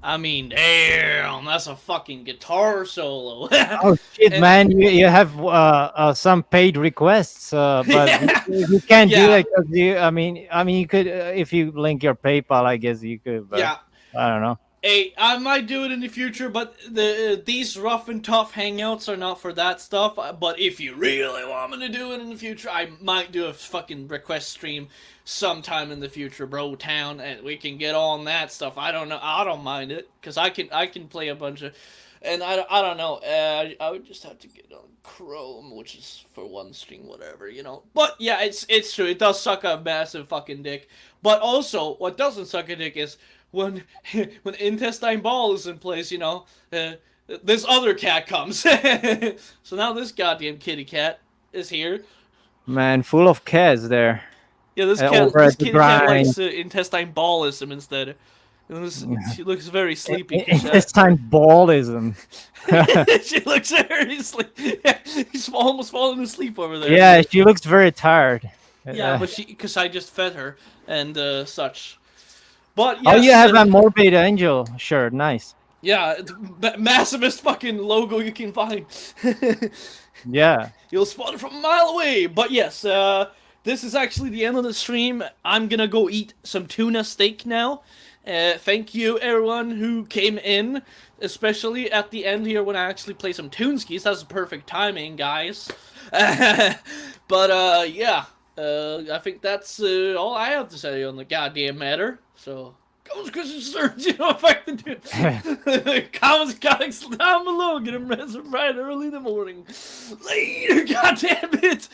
I mean, damn, that's a fucking guitar solo. Oh shit, And- man! You have some paid requests, but you can't do Yeah. it because you. I mean, you could if you link your PayPal. I guess you could. But Yeah. I don't know. Hey, I might do it in the future, but these rough and tough hangouts are not for that stuff. But if you really want me to do it in the future, I might do a fucking request stream sometime in the future, bro. Town, and we can get on that stuff. I don't know. I don't mind it because I can play a bunch of, and I don't know. I would just have to get on Chrome, which is for one stream, whatever, you know. But yeah, it's true. It does suck a massive fucking dick. But also, what doesn't suck a dick is when intestine ball is in place, you know, this other cat comes. So now this goddamn kitty cat is here. Man, full of cats there. Yeah, this Over at the kitty cat grind. likes intestine ballism instead. She looks very sleepy. Intestine ballism. She looks very sleepy. She's almost falling asleep over there. Yeah, she looks very tired. Yeah, but because I just fed her and such. But Oh, yes, you have a Morbid Angel shirt. Nice. yeah, it's massivest fucking logo you can find. Yeah. You'll spot it from a mile away. But yes, this is actually the end of the stream. I'm gonna go eat some tuna steak now. Thank you, everyone who came in, especially at the end here when I actually play some Toonskis. That's perfect timing, guys. But, yeah. I think that's all I have to say on the goddamn matter. So, comments, questions, concerns, if I can do it. Comments, guys, down below. Get them right early in the morning. Later, goddamn it.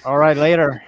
All right, later.